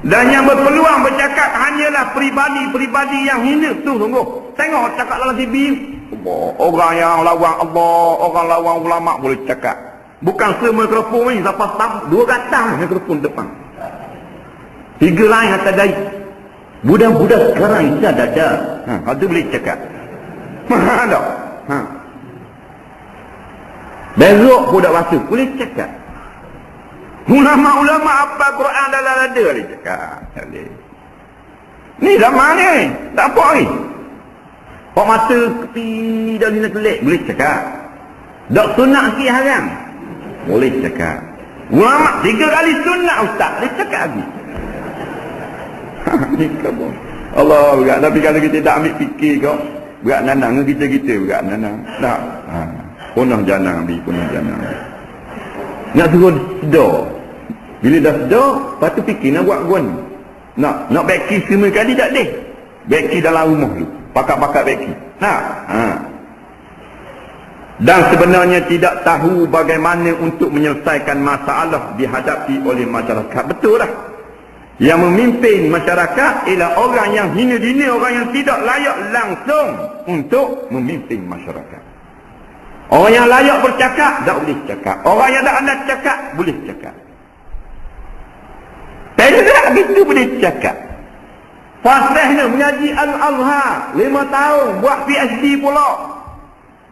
Dan yang berpeluang bercakap hanyalah peribadi-peribadi yang hina tu sungguh. Tengok cakap dalam TV. Orang yang lawan Allah, orang lawan ulama boleh cakap. Bukan semua mikrofon ni sampai staf 200 mikrofon depan. 3 lain atas dahi. Budak-budak sekarang ini ada. Itu boleh cakap. Mana tak? Besok budak basuh boleh cakap. Ulama-ulama apa Quran dalam ada boleh cakap. Ni zaman ni. Tak apa ni. Pak mata kepi dan lina kelik boleh cakap. Dok sunat sikit haram boleh cakap. Ulama 3 kali sunat ustaz boleh cakap lagi. Ni kabur. Allah berat. Tapi kalau kita tak ambil fikir kau, berat nanang kita berat nanang. Tak. Punah janang ambil, punah janang. Nak turun sedar. Bila dah sedar, lepas tu fikir nak buat gua ni. Nak beki semua kali tak boleh. Beki dalam rumah tu. Pakat-pakat beki. Dan sebenarnya tidak tahu bagaimana untuk menyelesaikan masalah dihadapi oleh masyarakat. Betul lah. Yang memimpin masyarakat ialah orang yang hina-hina, orang yang tidak layak langsung untuk memimpin masyarakat. Orang yang layak bercakap, tak boleh cakap. Orang yang tak nak cakap, boleh cakap. Perak gitu boleh cakap. Fasihnya mengaji Al-Azhar 5 tahun, buat PhD pula.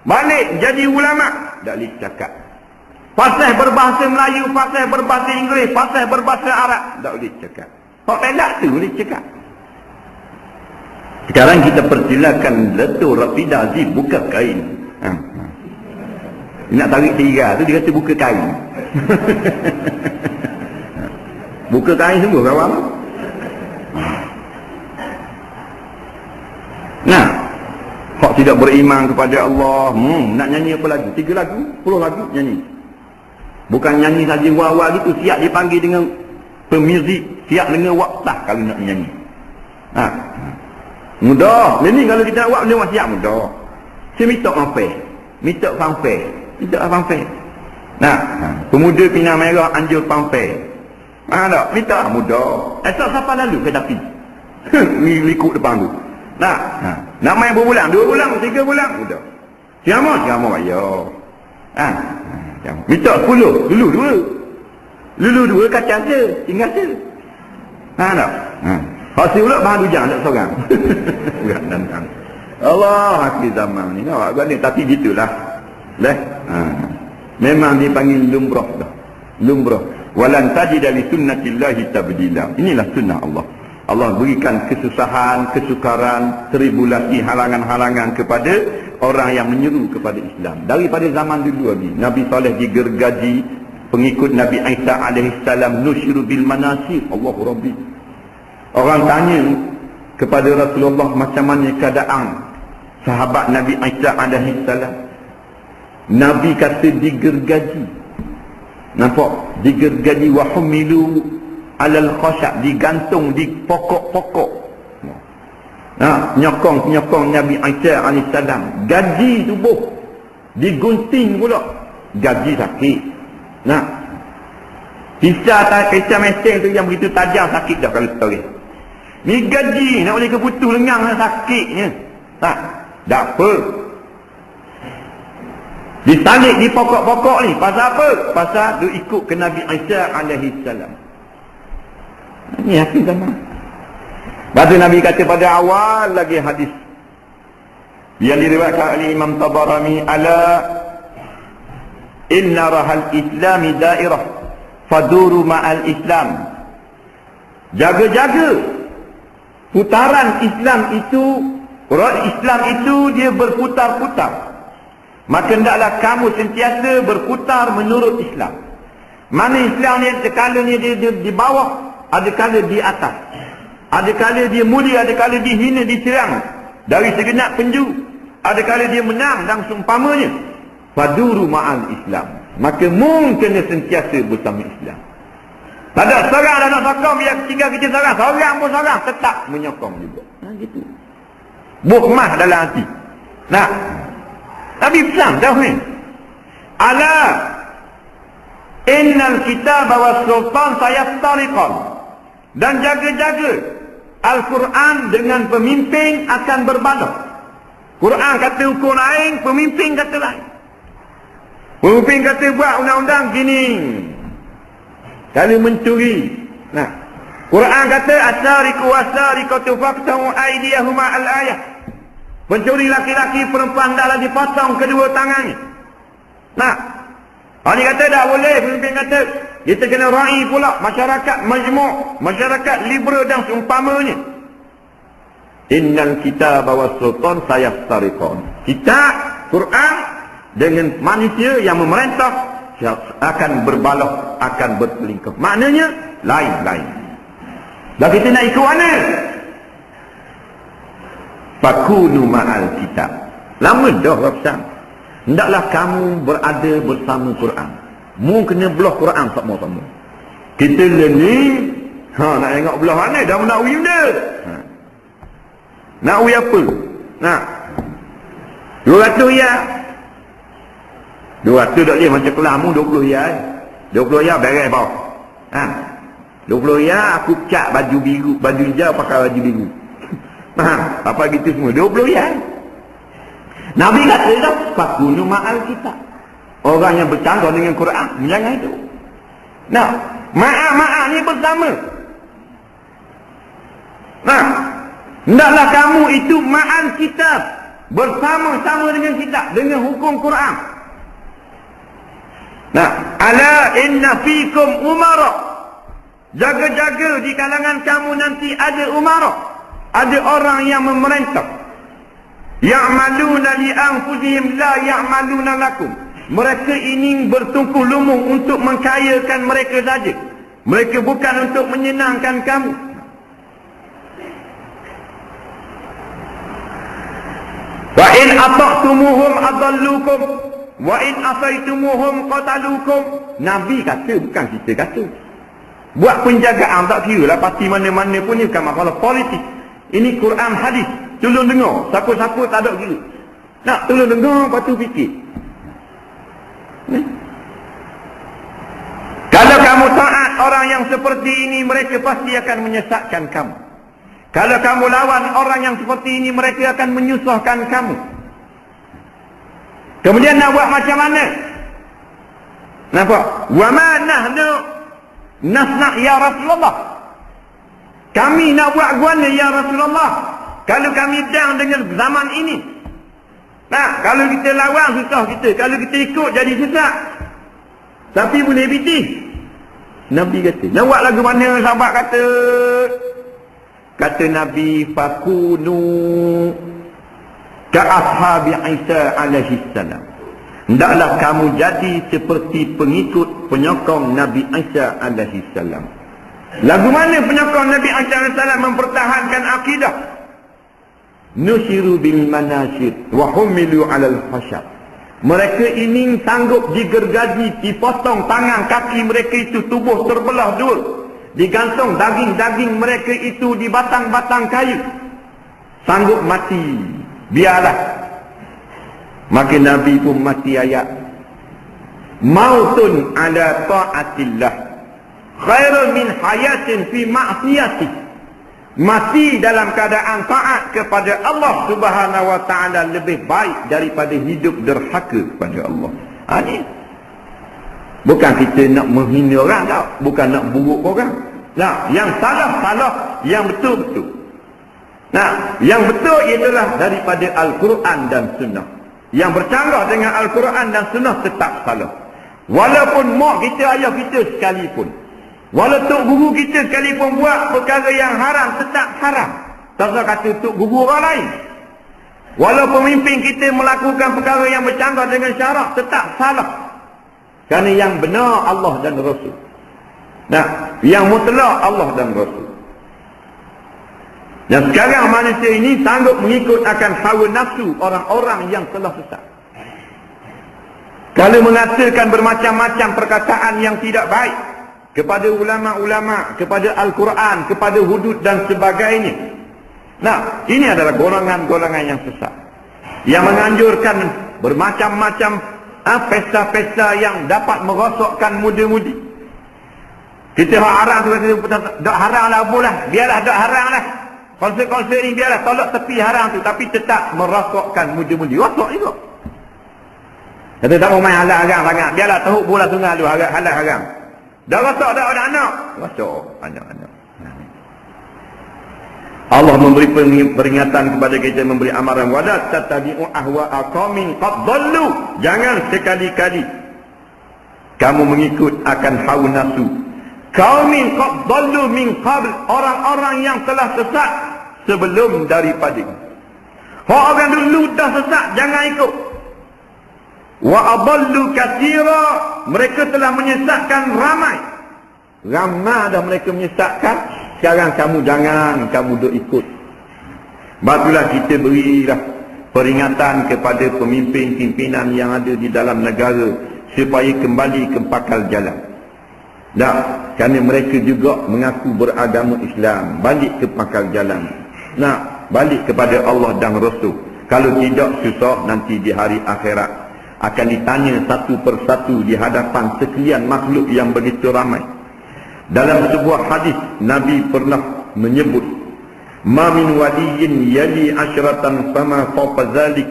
Balik jadi ulama, tak boleh cakap. Fasih berbahasa Melayu, fasih berbahasa Inggeris, fasih berbahasa Arab, tak boleh cakap. Kok perak tu boleh cakap. Sekarang kita persilakan Dato' Rafidah Aziz buka kain. Nak tarik tiga tu dia kata buka kain. Buka kain semua kawan. Nah, hak tidak beriman kepada Allah, nak nyanyi apa lagu? 3 lagu, 10 lagu nyanyi. Bukan nyanyi saja wah-wah gitu, siap dipanggil dengan pemuzik, siap dengan waktah kalau nak nyanyi. Mudah. Ini kalau kita nak buat benda siap mudah. Saya minta fanfare. Minta fanfare. Minta fanfare. Pemuda Pinang Merah anjur fanfare. Tak? Minta mudah. Esok siapa lalu ke tapi? Ikut depan tu. Nak main berbulan, 2 bulan, 3 bulan mudah. Ceramah ayo. Minta 10, dulu 2. Dulu 2 kacang je, tinggal je. Tak? Hasil pula bahan hujang tak seorang. Berat nantang. Allah akhir zaman ni. Awak ni tapi gitulah. Memang dipanggil lumrah dah. Lumrah. Walan tajida li sunnatillahi tabdila. Inilah sunnah Allah. Allah berikan kesusahan, kesukaran, tribulasi, halangan-halangan kepada orang yang menyeru kepada Islam. Daripada zaman dulu lagi, Nabi Saleh digergaji, pengikut Nabi Isa alaihissalam nusyru bil manasir. Allahu Rabbi. Orang tanya kepada Rasulullah macam mana keadaan sahabat Nabi Isa alaihissalam. Nabi kata digergaji. Nampak? Digergaji wa humilu alal khasyak, digantung di pokok-pokok. Nyokong Nabi Isa alaihissalam. Gaji tubuh digunting pula. Gaji sakit. Kisah mesin tu yang begitu tajam sakit dah kalau tarik. Ni gaji nak boleh keputus lengang sakitnya. Tak apa. Ditarik di pokok-pokok ni. Pasal apa? Pasal dia ikut ke Nabi Isa alaihissalam. Ini akhir zaman. Lepas Nabi kata pada awal lagi hadis yang diriwayatkan oleh Imam Tabarani, ala inna rahal islami dairah faduru ma'al islam. Jaga-jaga putaran Islam itu dia berputar-putar. Maka hendaklah kamu sentiasa berputar menurut Islam. Mana Islam ni sekalanya dia di bawah, ada kala di atas. Ada kala dia mulia, ada kala dia hina, diserang dari segenap penjuru. Ada kala dia menang dan seumpamanya. faduru ma'al Islam. Maka mung kena sentiasa bersama Islam. Tak ada seorang dah nak sokong, biar tinggal kita seorang pun seorang tetap menyokong juga. Gitu. Buhmah dalam hati. Nah, Nabi pesan dah ni. Ala innal kitaba was sultan sayaftariqan. Dan jaga-jaga Al-Quran dengan pemimpin akan berbalah. Quran kata hukum lain, pemimpin kata lain. Pemimpin kata buat undang-undang gini. Kalau mencuri. Nah, Quran kata asariqu wasariqatu faqtahu aydiyahuma al-ayah. Pencuri laki-laki perempuan dah dipotong kedua tangannya. Nah, ini kata tak boleh. Pemimpin kata kita kena ra'i pula masyarakat majmuk, masyarakat liberal dan seumpamanya. Innal kitaba was sultan sayaftariqan. Kitab Quran dengan manusia yang memerintah akan berbalah, akan berselingkuh. Maknanya lain-lain. Dan kita nak ikut mana? Fakunu ma'al kitab. Lama dah Rasul. Hendaklah kamu berada bersama Quran. Mu kena belah Quran sama-sama. Kita learning, nak tengok belah mana? Dah nak uji benda. Nak uji apa? Nak 200 ya. 200 tak boleh macam kelas mu 20 ya. 20 ya beres bawah. 20 ya aku cat baju biru, baju hijau pakai baju biru. Apa gitu semua 20 ya. Nabi kata dah fakunu ma'al kitab. Orang yang bercanggah dengan Quran jangan itu. Nah, maaf ni bersama. Nah, hendaklah kamu itu ma'al kitab, bersama-sama dengan kitab, dengan hukum Quran. Nah, ala inna fikum umara. Jaga-jaga di kalangan kamu nanti ada umara. Ada orang yang memerintah. Ya'maluna li anfusihim la ya'maluna lakum. Mereka ini bertungku lumbung untuk mengkayakan mereka saja. Mereka bukan untuk menyenangkan kamu. Wa in ata'tumuhum adallukum wa in asaitumuhum qatalukum. Nabi kata, bukan kita kata. Buat penjagaan tak kira lah parti mana-mana pun ni bukan masalah politik. Ini Quran hadis. Tolong dengar. Siapa-siapa tak ada kira. Nak tolong dengar, lepas tu fikir. Kalau kamu taat orang yang seperti ini, mereka pasti akan menyesatkan kamu. Kalau kamu lawan orang yang seperti ini, mereka akan menyusahkan kamu. Kemudian nak buat macam mana? Nampak? Wa ma nahnu nasna' ya Rasulullah. Kami nak buat guana ya Rasulullah. Kalau kami down dengan zaman ini. Nah, kalau kita lawan susah kita. Kalau kita ikut jadi susah. Tapi boleh biti. Nabi kata. Nak buat lagu mana sahabat kata? Kata Nabi, fakunu ka ashabi Isa alaihi salam. Hendaklah kamu jadi seperti pengikut penyokong Nabi Isa alaihi salam. Lagu mana penyokong Nabi Isa alaihi salam mempertahankan akidah? Nusiru bil manasir wa humilu alal khashab. Mereka ini sanggup digergaji, dipotong tangan kaki mereka itu, tubuh terbelah dua, digantung daging-daging mereka itu di batang-batang kayu. Sanggup mati, biarlah. Maka Nabi pun mati ayat, mautun ala ta'atillah khairun min hayatin fi ma'siyatih. Mati dalam keadaan taat kepada Allah Subhanahu wa ta'ala lebih baik daripada hidup derhaka kepada Allah. Ini bukan kita nak menghina orang tau, bukan nak buruk orang. Nah, yang salah, yang betul. Nah, yang betul ialah daripada Al-Quran dan Sunnah. Yang bercanggah dengan Al-Quran dan Sunnah tetap salah. Walaupun mak kita, ayah kita sekalipun, walau tok guru kita sekalipun buat perkara yang haram, tetap haram. Tak usah kata tok guru orang lain. Walau pemimpin kita melakukan perkara yang bercanggah dengan syarak, tetap salah. Kerana yang benar Allah dan Rasul. Nah, yang mutlak Allah dan Rasul. Dan sekarang manusia ini sanggup mengikut akan hawa nafsu orang-orang yang telah sesat. Kalau mengatakan bermacam-macam perkataan yang tidak baik kepada ulama-ulama, kepada Al-Quran, kepada hudud dan sebagainya. Nah, ini adalah golongan-golongan yang sesat, yang menganjurkan bermacam-macam pesta-pesta yang dapat merosakkan muda-mudi. Kita haram tu, tak haram lah apalah, biarlah tak haram lah. Konsert-konsert ni biarlah, tolak tepi haram tu, tapi tetap merosakkan muda-mudi. Rosak juga. Kata tak mau main halal haram sangat, biarlah teruk bola tunggal tu, halal haram. Dah rosak dah ada anak. Rosak anak-anak. Allah memberi peringatan kepada kita, memberi amaran, wala tattabi'u ahwa'a qaumin qad dhallu. Jangan sekali-kali kamu mengikut akan hawa nafsu qaumin qad dhallu min qabl, orang-orang yang telah sesat sebelum daripada. Orang dulu dah sesat, jangan ikut. Wa adallu katsira, mereka telah menyesatkan ramai. Ramai dah mereka menyesatkan. Sekarang kamu jangan, kamu duk ikut. Batulah kita berilah peringatan kepada pemimpin-pimpinan yang ada di dalam negara supaya kembali ke pakal jalan. Dah, kerana mereka juga mengaku beragama Islam, balik ke pakal jalan. Nah, balik kepada Allah dan Rasul. Kalau tidak, susah nanti di hari akhirat akan ditanya satu persatu di hadapan sekian makhluk yang begitu ramai. Dalam sebuah hadis Nabi pernah menyebut, ma min waliyin yali asyratan fama fawqa zalik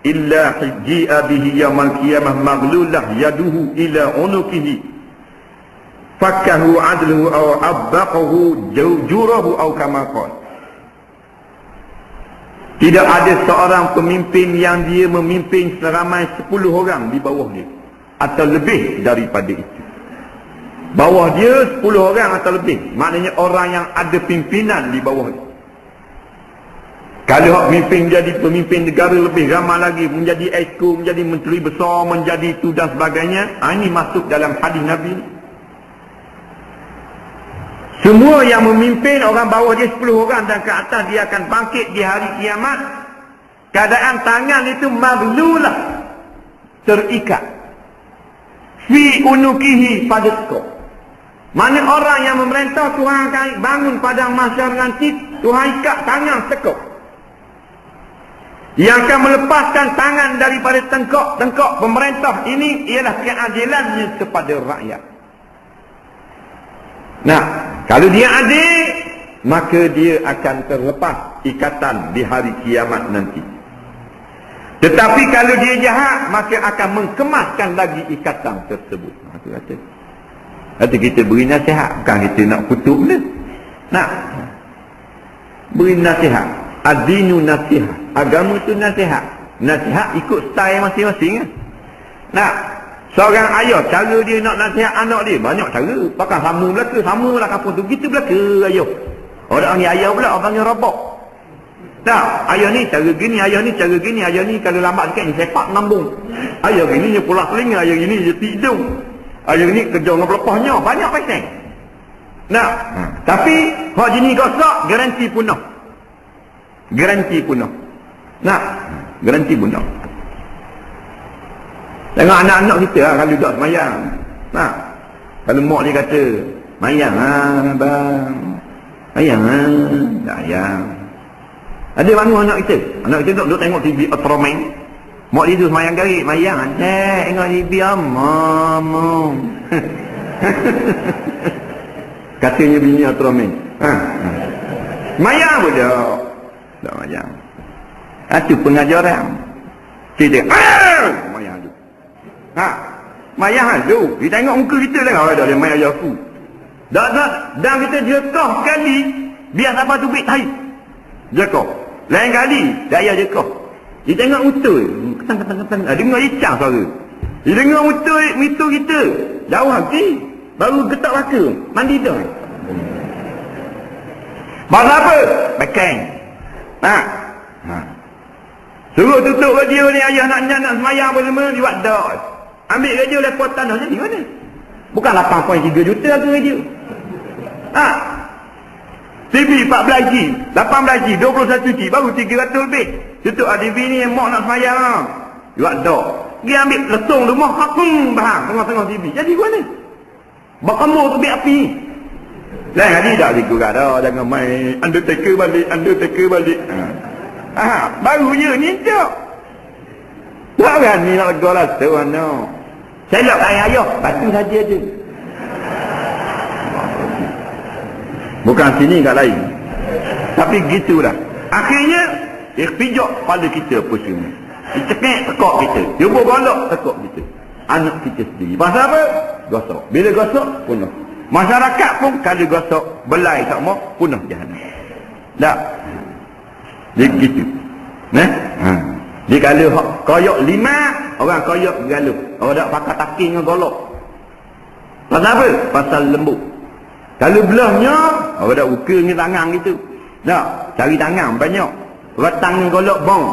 illa ji'a bihi yawmal qiyamah maghlulah yaduhu ila unukihi fakkahu adluhu aw abbaqahu jawjurahu aw kama qala. Tidak ada seorang pemimpin yang dia memimpin seramai 10 orang di bawah dia atau lebih daripada itu. Bawah dia 10 orang atau lebih, maknanya orang yang ada pimpinan di bawah dia. Kalau hak pemimpin jadi pemimpin negara lebih ramai lagi, menjadi exco, menjadi menteri besar, menjadi itu dan sebagainya, ini masuk dalam hadis Nabi. Semua yang memimpin orang bawah dia 10 orang dan ke atas, dia akan bangkit di hari kiamat. Keadaan tangan itu maghlulah, terikat. Fi unukihi, pada sekop. Mana orang yang memerintah, Tuhan akan bangun padang mahsyar nanti, Tuhan ikat tangan sekop. Yang akan melepaskan tangan daripada tengkok pemerintah ini ialah keadilannya kepada rakyat. Nah, kalau dia adil, maka dia akan terlepas ikatan di hari kiamat nanti. Tetapi kalau dia jahat, maka akan mengemaskan lagi ikatan tersebut. Itu kata kita beri nasihat, bukan kita nak kutuk dia. Nak beri nasihat. Adinu nasihat. Agama itu nasihat. Nasihat ikut style masing-masing. Nah, seorang ayah, cara dia nak nasihat anak dia banyak cara. Pakai sama belaka, samalah kampung tu. Kita belaka ayah. Orang ni ayah pula, orang panggil robok. Nah, ayah ni cara gini, ayah ni cara gini, ayah ni kalau lambat sikit ni sepak nambung. Ayah gini dia pulak telinga, ayah gini dia hidung. Ayah ni kerja dengan pelepahnya, banyak pasang. Nah, tapi hak jenis gosok, garanti punah. Garanti punah. Nah, garanti punah. Tengok anak-anak kita lah, kalau tak semayang. Nah, kalau mak dia kata, mayang bang. Mayang tak payah. Ada mana anak kita? Anak kita duduk tengok TV Ultraman. Mak dia tu semayang garik, mayang. Tengok TV amam. Katanya bini Ultraman. Mayang pun dia. Tak mayang. Itu pengajaran. Kita mayang tu. Mayang tu. Dia tengok muka kita lah. Ada dia mayang aku. Dan kita jekah sekali. Biar siapa tu bit tahi. Jekah. Lain kali, daya jekah. Dia tengok mutul. Ketang-ketang-ketang. Dengar icang suara. Dia dengar mutul kita. Jauh hati. Baru getak raka. Mandi dah. Masa apa? Bekeng. Suruh tutup radio ni, ayah nak semayang apa semua. Dia buat dah. Ambil radio lepas tanah jadi mana? Bukan 8.3 juta ke radio. TV 14G, 18G, 21G, baru 300 lebih. Tutup TV ni mak nak semayang. Buat dah. Dia ambil lesung rumah, bahang tengah-tengah TV. Jadi gua ni. Berkemur tu biar api. Lain hari dah liku dah, jangan main Undertaker balik. Barunya ninja. Jangan ni nak lega rasa mana. Saya nak tanya ayah, batu saja je. Bukan sini kat lain. Tapi gitulah. Akhirnya dia pijak pada kita apa semua. Dia cekik tekak kita. Dia golok tekak kita. Anak kita sendiri. Pasal apa? Gosok. Bila gosok, punah. Masyarakat pun kalau gosok belai tak mau, punah jahanam. Tak. Dia gitu. Dia kalau koyok 5, orang koyok galuh. Orang tak pakai taki dengan golok. Pasal apa? Pasal lembut. Kalau belahnya, orang tak buka dengan tangan gitu. Tak, cari tangan banyak. Retang dengan golok bong.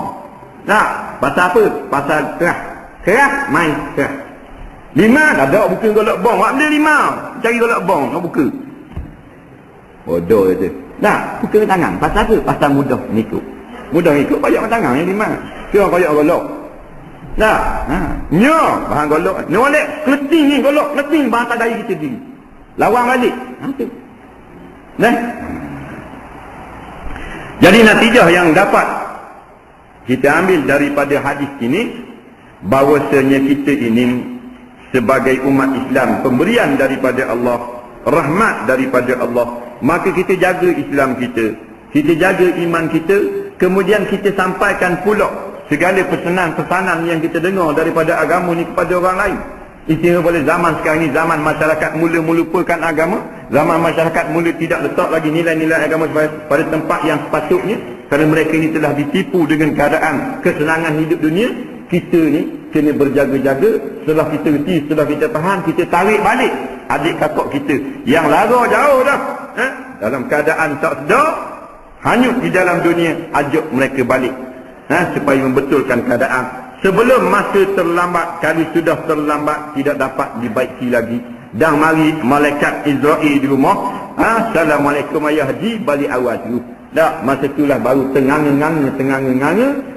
Tak, pasal apa? Pasal kerah. Kerah, main kerah. 5, tak ada buka golok bong. Awak benda 5, cari golok bong, nak buka. Bodoh itu. Tak, buka dengan tangan. Pasal apa? Pasal mudah ngikut. Mudah ngikut, koyak dengan tangan yang 5. Kira koyak golok. Tak, nya, bahan golok. Nolek, kleting ni golok. Kleting, bahan tak dari kita diri. Lawan balik. Tu. Jadi natijah yang dapat kita ambil daripada hadis ini, bahawasanya kita ini sebagai umat Islam, pemberian daripada Allah, rahmat daripada Allah, maka kita jaga Islam kita, kita jaga iman kita, kemudian kita sampaikan pula segala pesanan-pesanan yang kita dengar daripada agama ni kepada orang lain. Istimewa pada zaman sekarang ni, zaman masyarakat mula melupakan agama, zaman masyarakat mula tidak letak lagi nilai-nilai agama pada tempat yang sepatutnya, kerana mereka ini telah ditipu dengan keadaan kesenangan hidup dunia. Kita ni kena berjaga-jaga. Setelah kita reti, setelah kita faham, kita tarik balik adik kakak kita yang lara jauh dah, dalam keadaan tak sedar, hanyut di dalam dunia, ajak mereka balik, supaya membetulkan keadaan sebelum masa terlambat. Kalau sudah terlambat, tidak dapat dibaiki lagi. Dan mari malaikat Israel di rumah, Assalamualaikum ayah haji, balik awal dulu. Tak, masa itulah baru tenganga.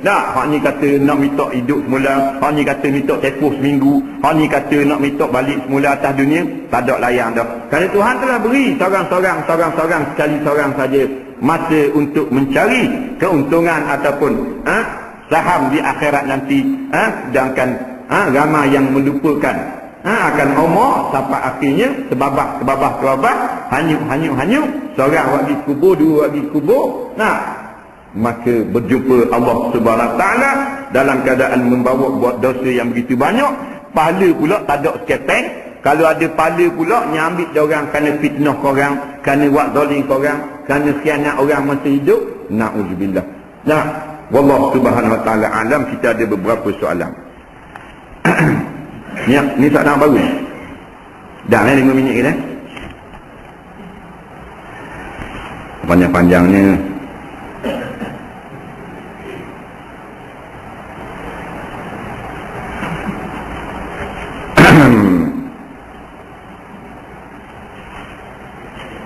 Tak, hak ni kata nak minta hidup semula, hak ni kata minta tempoh seminggu, hak ni kata nak minta balik semula atas dunia. Tak ada layan dah. Kerana Tuhan telah beri seorang-seorang sekali seorang saja masa untuk mencari keuntungan ataupun saham di akhirat nanti. Sedangkan ramai yang melupakan akan umur sampai akhirnya sebabah hanyut, seorang bagi kubur, dua bagi kubur. Maka berjumpa Allah Subhanahu Taala dalam keadaan membawa buat dosa yang begitu banyak. Pahala pula tak ada sekepeng. Kalau ada pahala pula nyambil dia orang kerana fitnah korang, kerana buat zalim korang, kerana khianat orang masa hidup. Nauzubillah. Wallahu Subhanahu Wa Taala alam. Kita ada beberapa soalan. Ni soalan baru. Dah 5 minit kita. Panjang-panjangnya.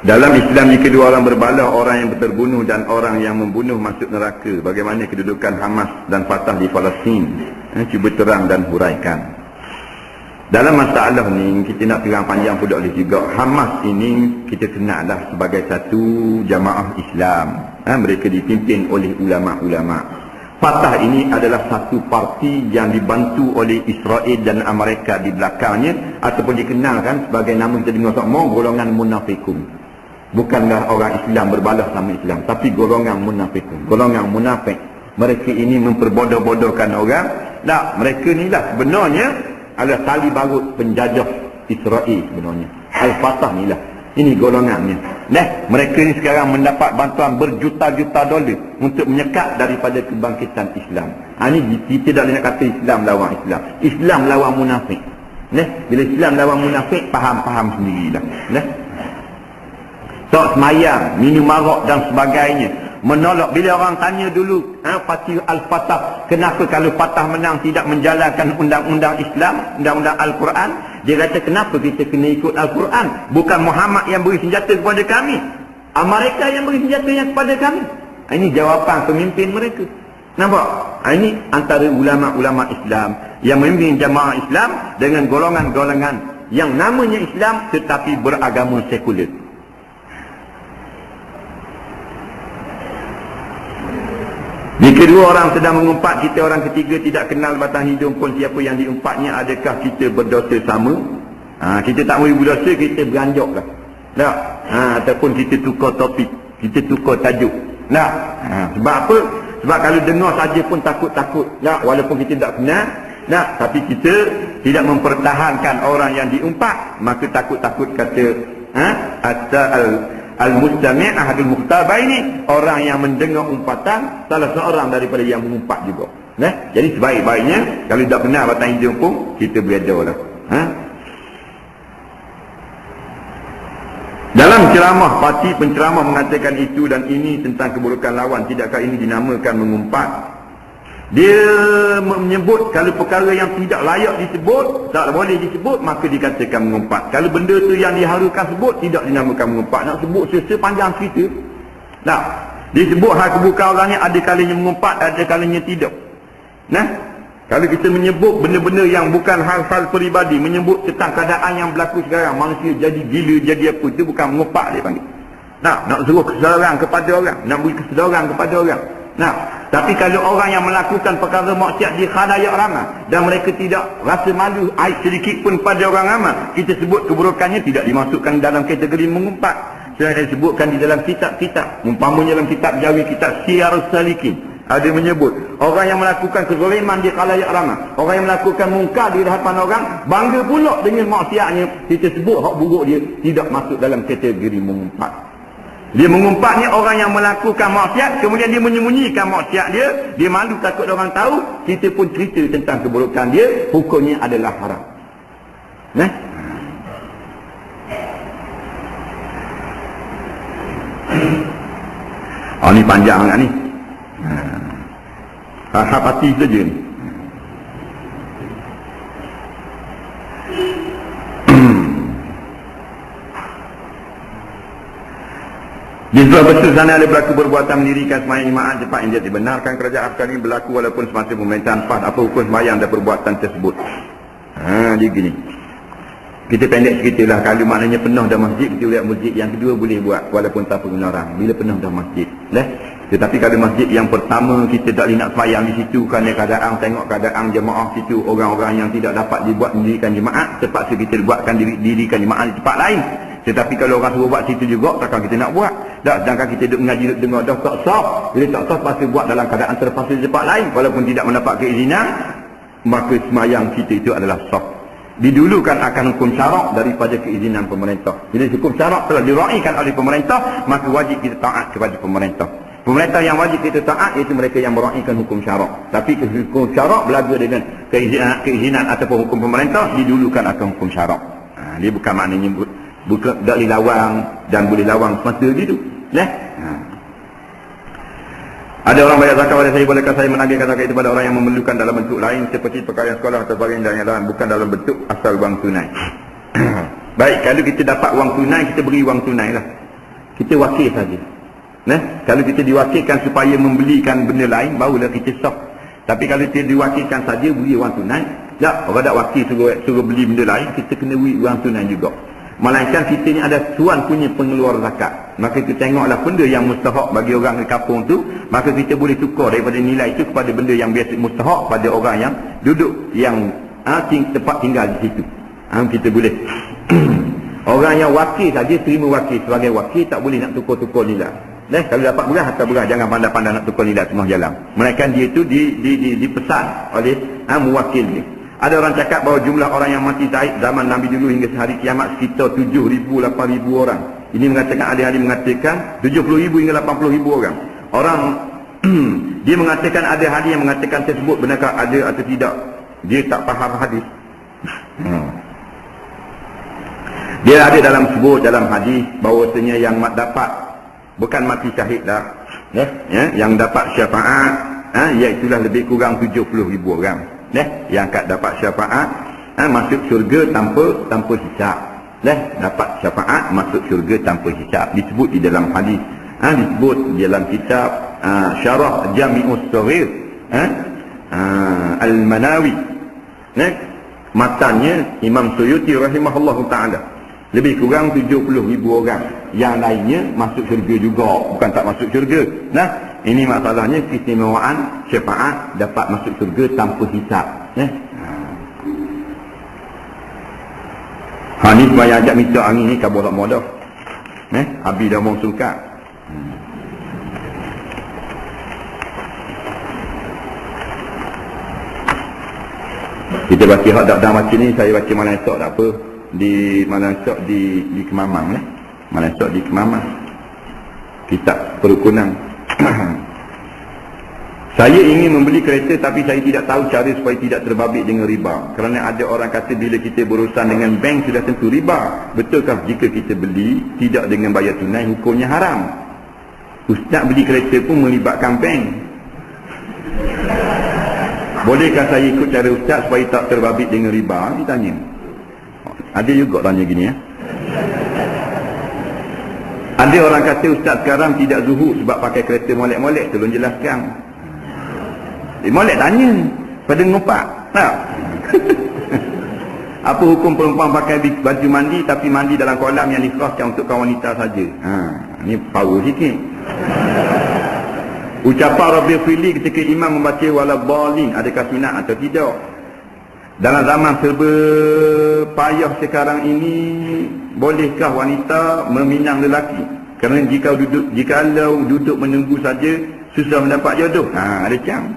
Dalam Islam, jika dua orang berbalah, orang yang terbunuh dan orang yang membunuh masuk neraka, bagaimana kedudukan Hamas dan Fatah di Palestin? Cuba terang dan huraikan. Dalam masalah ni, kita nak terang panjang pun tak boleh juga. Hamas ini kita kenallah sebagai satu jamaah Islam. Mereka dipimpin oleh ulama-ulama. Fatah ini adalah satu parti yang dibantu oleh Israel dan Amerika di belakangnya, ataupun dikenalkan sebagai nama kita dengar semua, golongan munafikun. Bukanlah orang Islam berbalah sama Islam, tapi golongan munafikun, golongan munafik. Mereka ini memperbodoh-bodohkan orang. Tak, mereka ni lah sebenarnya adalah tali barut penjajah Israel sebenarnya. Al-Fatah ni lah, ini golongannya. Mereka ni sekarang mendapat bantuan berjuta-juta dolar untuk menyekat daripada kebangkitan Islam. Ini kita tak boleh nak kata Islam lawan Islam. Islam lawan munafik. Bila Islam lawan munafik, faham-faham sendirilah. Tak semayang, minum arak dan sebagainya. Menolak. Bila orang tanya dulu, parti Al-Fatah, kenapa kalau Fatah menang tidak menjalankan undang-undang Islam, undang-undang Al-Quran? Dia kata, kenapa kita kena ikut Al-Quran? Bukan Muhammad yang beri senjata kepada kami, Amerika yang beri senjata yang kepada kami. Ini jawapan pemimpin mereka. Nampak? Ini antara ulama-ulama Islam yang memimpin jamaah Islam dengan golongan-golongan yang namanya Islam tetapi beragama sekular. Jika dua orang sedang mengumpat, kita orang ketiga tidak kenal batang hidung pun siapa yang diumpatnya, adakah kita berdosa sama? Kita tak boleh berdosa, kita beranjak lah. Tak? Ataupun kita tukar topik, kita tukar tajuk. Tak? Sebab apa? Sebab kalau dengar saja pun takut-takut. Tak? Walaupun kita tak kenal. Tak? Tapi kita tidak mempertahankan orang yang diumpat, maka takut-takut kata al-mustami' ahadul mukhtabaini, orang yang mendengar umpatan salah seorang daripada yang mengumpat juga. Jadi sebaik-baiknya kalau tak benar batang hidung pun kita beredalah. Dalam ceramah parti penceramah mengatakan itu dan ini tentang keburukan lawan, tidakkah ini dinamakan mengumpat? Dia menyebut kalau perkara yang tidak layak disebut, tak boleh disebut, maka dikatakan mengumpat. Kalau benda tu yang diharukan sebut, tidak dinamakan mengumpat. Nak sebut sepanjang cerita. Nah, disebut hal keburukan orangnya, ada kalanya mengumpat, ada kalanya tidak. Kalau kita menyebut benda-benda yang bukan hal-hal peribadi, menyebut tentang keadaan yang berlaku sekarang, manusia jadi gila, jadi apa, itu bukan mengumpat dia panggil. Nak suruh kesedaran kepada orang, nak beri kesedaran kepada orang. Tapi kalau orang yang melakukan perkara maksiat di khalayak ramai dan mereka tidak rasa malu aib sedikit pun pada orang ramai, kita sebut keburukannya tidak dimasukkan dalam kategori mengumpat. Saya disebutkan di dalam kitab-kitab, umpamanya dalam kitab Jawi, kitab Syiarus Salikin, ada menyebut orang yang melakukan kezaliman di khalayak ramai, orang yang melakukan mungkar di hadapan orang, bangga pula dengan maksiatnya, kita sebut hak buruk dia tidak masuk dalam kategori mengumpat. Dia mengumpat ni orang yang melakukan maksiat, kemudian dia menyembunyikan maksiat dia malu takut orang tahu, kita pun cerita tentang keburukan dia, hukumnya adalah haram. Ni panjang sangat ni. Hati saja ni. Di sebelah betul sana ada berlaku perbuatan mendirikan sembahyang jemaah cepat yang dia dibenarkan kerajaan Afghan ini berlaku walaupun semasa pemerintahan PAS. Apa hukum sembahyang dan perbuatan tersebut? Dia gini. Kita pendek ceritalah, kalau maknanya penuh dah masjid, kita lihat masjid yang kedua boleh buat walaupun tanpa pengarang bila penuh dah masjid. Tetapi kalau masjid yang pertama kita tak boleh nak sembahyang di situ kerana keadaan, tengok keadaan jemaah situ, orang-orang yang tidak dapat dibuat mendirikan jemaah, terpaksa kita buatkan dirikan jemaah di tempat lain. Tetapi kalau orang suruh buat situ juga, takkan kita nak buat. Sedangkan kita duduk mengaji, duduk dengar, dah tak sah. Bila tak sah, pasti buat dalam keadaan terpaksa di tempat lain, walaupun tidak mendapat keizinan, maka sembahyang kita itu adalah sah. Didulukan akan hukum syarak daripada keizinan pemerintah. Jadi hukum syarak telah diraikan oleh pemerintah, maka wajib kita taat kepada pemerintah. Pemerintah yang wajib kita taat iaitu mereka yang meraikan hukum syarak. Tapi hukum syarak berlaku dengan keizinan ataupun hukum pemerintah, didulukan akan hukum syarak. Dia bukan maknanya bukan tak boleh lawang dan boleh lawang semasa gitu. Ada orang bayar zakat pada saya, bolehkah saya menagihkan zakat itu pada orang yang memerlukan dalam bentuk lain seperti perkara sekolah atau bagian yang lain, bukan dalam bentuk asal wang tunai? Baik, kalau kita dapat wang tunai, kita beri wang tunai lah. Kita wakil saja. Kalau kita diwakilkan supaya membelikan benda lain, barulah kita sah. Tapi kalau kita diwakilkan saja beri wang tunai, tak, orang tak wakil suruh beli benda lain, kita kena beri wang tunai juga. Melainkan kita ni ada tuan punya pengeluar zakat, maka kita tengoklah benda yang mustahak bagi orang di kampung tu, maka kita boleh tukar daripada nilai itu kepada benda yang biasa mustahak pada orang yang duduk yang tempat tinggal di situ. Kita boleh orang yang wakil saja terima wakil sebagai wakil, tak boleh nak tukar-tukar nilai. Kalau dapat beras atau beras, jangan pandai-pandai nak tukar nilai tengah jalan. Melainkan dia itu dipesan oleh muwakil dia. Ada orang cakap bahawa jumlah orang yang mati syahid zaman Nabi dulu hingga hari kiamat sekitar 7,000, 8,000 orang. Ini mengatakan, ahli-ahli mengatakan 70,000 hingga 80,000 orang. Dia mengatakan, ada hadis yang mengatakan tersebut, benarkah ada atau tidak? Dia tak faham hadis. Dia ada dalam hadis bahawasanya yang dapat bukan mati syahid dah, yang dapat syafaat, iaitulah lebih kurang 70,000 orang. Yang dapat syafaat masuk syurga tanpa hisab. Dapat syafaat masuk syurga tanpa hisab. Disebut di dalam hadis, disebut di dalam kitab Syarah Jami'us Saghir Al-Manawi. Matanya Imam Suyuti rahimahullahu ta'ala. Lebih kurang 70,000 orang. Yang lainnya masuk syurga juga, bukan tak masuk syurga. Nah, ini masalahnya keistimewaan syafaat dapat masuk syurga tanpa hisab. Ni supaya ajak minta angin ni kabur tak modah. Habis dah mau suka. Kita baca hak dak baca ni, saya baca malam esok tak apa. Di malam esok di Kemamang malam esok di Kemamang. Kitab Perukunan. Saya ingin membeli kereta tapi saya tidak tahu cara supaya tidak terbabit dengan riba. Kerana ada orang kata bila kita berurusan dengan bank sudah tentu riba. Betulkah jika kita beli tidak dengan bayar tunai hukumnya haram? Ustaz beli kereta pun melibatkan bank. Bolehkah saya ikut cara ustaz supaya tak terbabit dengan riba? Ditanya. Ada juga tanya gini ya. Ada orang kata ustaz sekarang tidak zuhud sebab pakai kereta molek-molek. Tolong jelaskan. Molek tanya pada ngopak. Tak? Apa hukum perempuan pakai baju mandi tapi mandi dalam kolam yang dikhaskan untuk kaum wanita saja? Ni power sikit. Ucapan Rabbi Fili ketika imam membaca wala dhalin, adakah sunat atau tidak? Dalam zaman serba payah sekarang ini, bolehkah wanita meminang lelaki? Kerana jika duduk menunggu saja susah mendapat jodoh. Ada cam.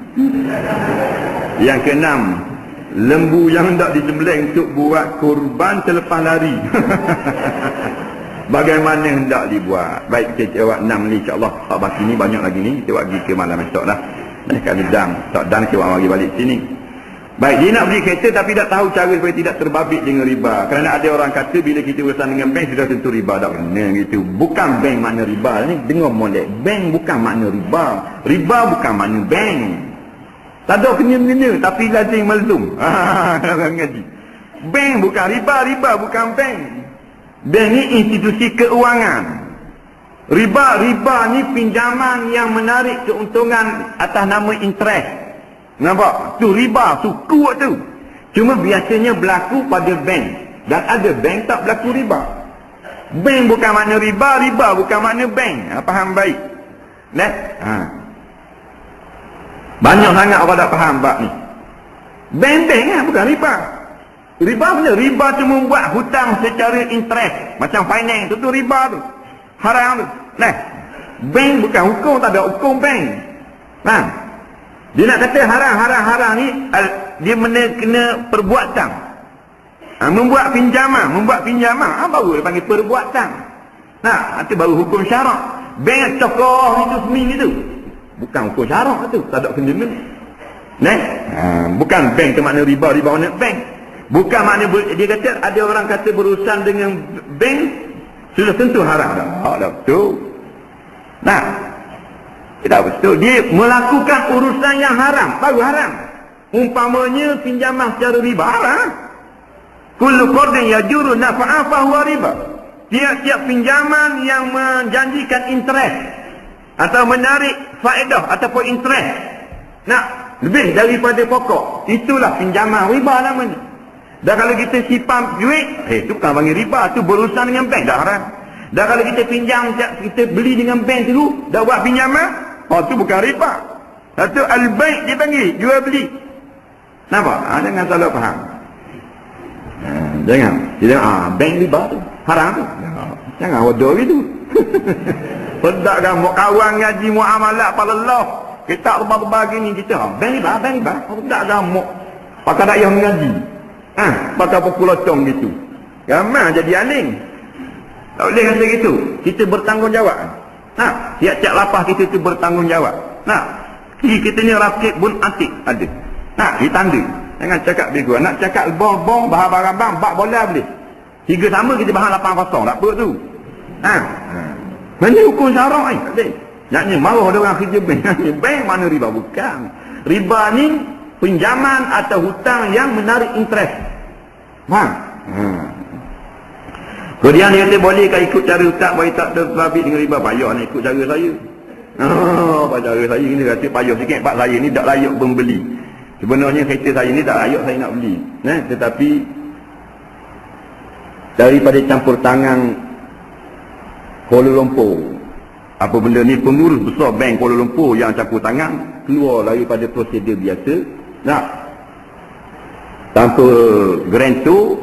Yang keenam, lembu yang hendak disembelih untuk buat kurban terlepas lari. Bagaimana hendak dibuat? Baik, kita jawab 6 ni insya-Allah. Hak baki ni banyak lagi ni, kita buat pergi ke malam esok lah. Kalau dam, tak dam kita buat mari balik sini. Baik, dia nak beli kereta tapi tak tahu cara supaya tidak terbabit dengan riba. Kerana ada orang kata bila kita urusan dengan bank sudah tentu riba. Tak kena gitu. Bukan bank makna riba ni. Dengar molek. Bank bukan makna riba. Riba bukan makna bank. Tak ada kena-kena tapi lazim malzum. Orang ngaji. Bank bukan riba, riba bukan bank. Bank ni institusi keuangan. Riba ni pinjaman yang menarik keuntungan atas nama interest. Nampak? Tu riba, suku tu. Cuma biasanya berlaku pada bank. Dan ada bank tak berlaku riba. Bank bukan makna riba, riba bukan makna bank. Faham baik? Banyak sangat orang tak faham bab ni. Bank lah, bukan riba. Riba benar. Riba tu membuat hutang secara interest. Macam finance tu riba tu. Haram tu. Bank bukan hukum, tak ada hukum bank. Dia nak kata haram ni dia kena perbuatan. Membuat pinjaman baru dia panggil perbuatan. Itu baru hukum syarak. Bank tokoh itu seming itu bukan hukum syarak tu, tak ada kena. Bukan bank tu makna riba makna bank. Bukan makna dia kata ada orang kata berurusan dengan bank sudah tentu haram dah. Tak betul. Tak betul. Dia melakukan urusan yang haram, baru haram. Umpamanya pinjaman secara riba, haram. Kullu qardin yajuru nafa'a fa huwa riba. Tiap-tiap pinjaman yang menjanjikan interest atau menarik faedah ataupun interest, lebih daripada pokok, itulah pinjaman riba namanya. Dan kalau kita simpan duit, itu bukan panggil riba, itu berurusan dengan bank, dah haram. Dan kalau kita pinjam, kita beli dengan bank dulu, dah buat pinjaman, itu bukan riba. Itu al-baik dia panggil, jual beli. Nampak? Jangan salah faham. Jangan. Bank riba tu, haram tu. Jangan wadah gitu. Pedak kamu kawan ngaji muamalat pada Allah. Kita terbang-terbang gini kita. Bank riba. Pedak kamu. Pakai dakyah mengaji. Pakai populacong gitu. Ramai jadi aling. Tak boleh kata gitu. Kita bertanggungjawab. Tiap-tiap lapas kita tu bertanggungjawab. Kita ni rakib bun atik ada. Ditanda. Jangan cakap bego. Nak cakap bong-bong, bahan-bahan bang, bak bola boleh. Tiga sama kita bahan 8-0. Tak apa tu. Mana hukum syarak ni? Tak boleh. Naknya marah ada orang kerja bank. Bank mana riba? Bukan. Riba ni pinjaman atau hutang yang menarik interest. Kemudian dia kata bolehkah ikut cara ustaz bagi tak terbabit dengan riba? Payah nak ikut cara saya. Pak cara saya ini rasa payah sikit, Pak saya ni tak layak membeli. Sebenarnya kereta saya ni tak layak saya nak beli. Tetapi daripada campur tangan Kuala Lumpur, apa benda ni, pengurus besar bank Kuala Lumpur yang campur tangan, keluar daripada prosedur biasa, tanpa grantor,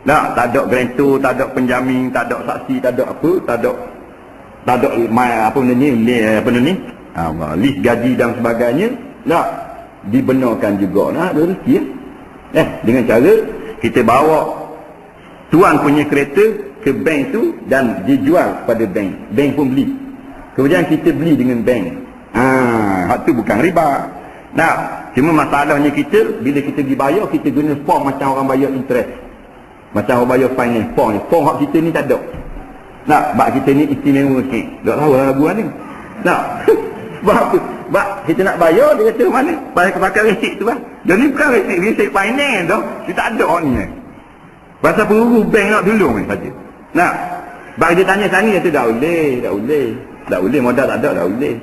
tak ada grantor, tak ada penjamin, tak ada saksi, tak ada apa, tak ada apa benda ni, list gaji dan sebagainya, dibenarkan juga, rezeki dengan cara kita bawa tuan punya kereta ke bank tu dan dijual pada bank, bank pun beli, kemudian kita beli dengan bank. Hak tu bukan riba. Cuma masalahnya kita bila kita pergi bayar, kita guna form macam orang bayar interest, macam orang bayar finance, form hak kita ni tak ada. Bab kita ni istimewa sikit, tak tahu lah lagu ni. Sebab apa? Sebab kita nak bayar, dia kata mana pakai resit tu lah. Dan ni bukan resit finance tu, dia tak ada orang ni. Pasal pengurus bank nak tolong ni saja. Sebab dia tanya sana, dia kata tak boleh, modal tak ada, tak boleh.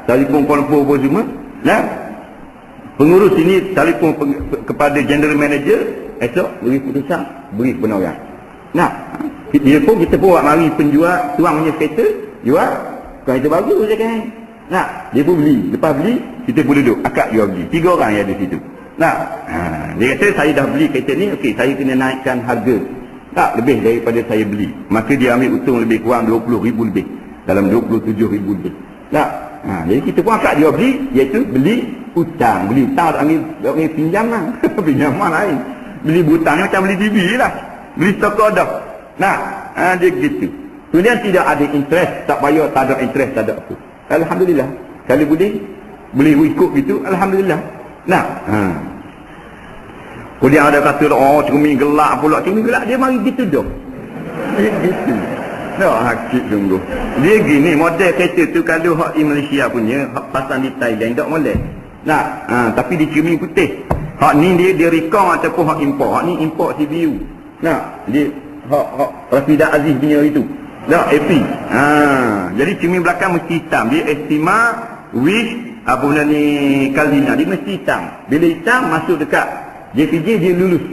Telefon Kuala Lumpur pun semua. Pengurus ini telefon kepada general manager, esok beri putusan, beri kebenaran. Dia pun, kita pun buat mari penjual, tuang punya kereta, jual, kereta bagus je kan. Dia pun beli, lepas beli, kita pun duduk, akak juga beli, 3 orang yang ada situ. Dia kata saya dah beli kereta ni, okey, saya kena naikkan harga, lebih daripada saya beli. Maka dia ambil untung lebih kurang 20,000 lebih, dalam 27,000 lebih. Jadi kita pun akak juga beli, iaitu beli hutang. Beli hutang tak ambil pinjaman. Pinjaman lain. Beli hutang macam beli TV lah, beli toko dah. Dia gitu. Kemudian tidak ada interest, tak bayar, tak ada interest, tak ada apa. Alhamdulillah. Kalau boleh ikut gitu, alhamdulillah. Kemudian ada kata, cermin gelap pula. Cermin gelap, dia mari gitu dah. Dia gitu. Hakik sungguh. Dia gini, model kereta tu kalau hak di Malaysia punya, hak pasang di Thailand tak boleh. Tapi di cermin putih. Hak ni dia rekong ataupun hak import. Hak ni import CBU. Dia hak Rafidah Aziz punya itu. AP. Jadi cermin belakang mesti hitam. Dia estima wish apa benda ni Kalina, dia mesti hitam. Bila hitam masuk dekat JPJ dia lulus.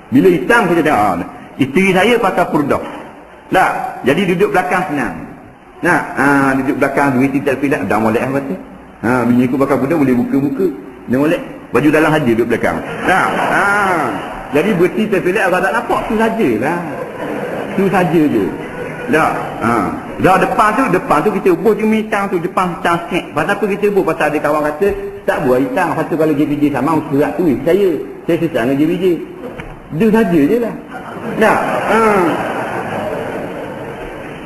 Bila hitam kita dah. Isteri saya pakai purdah. Jadi duduk belakang senang. Duduk belakang duit tidak filat dah molek apa tu. Bini aku pakai purdah boleh buka-buka. Dia molek. Baju dalam haji duduk belakang. Jadi berarti terfilat orang tak nampak tu sajalah. Tu saja je. Dah depan tu kita ubah cermin hitam tu, depan hitam sikit. Pasal apa kita ubah? Pasal ada kawan kata tak buat hitam. Lepas tu kalau JPJ sama surat tu saya susah dengan JPJ. Dia saja je lah.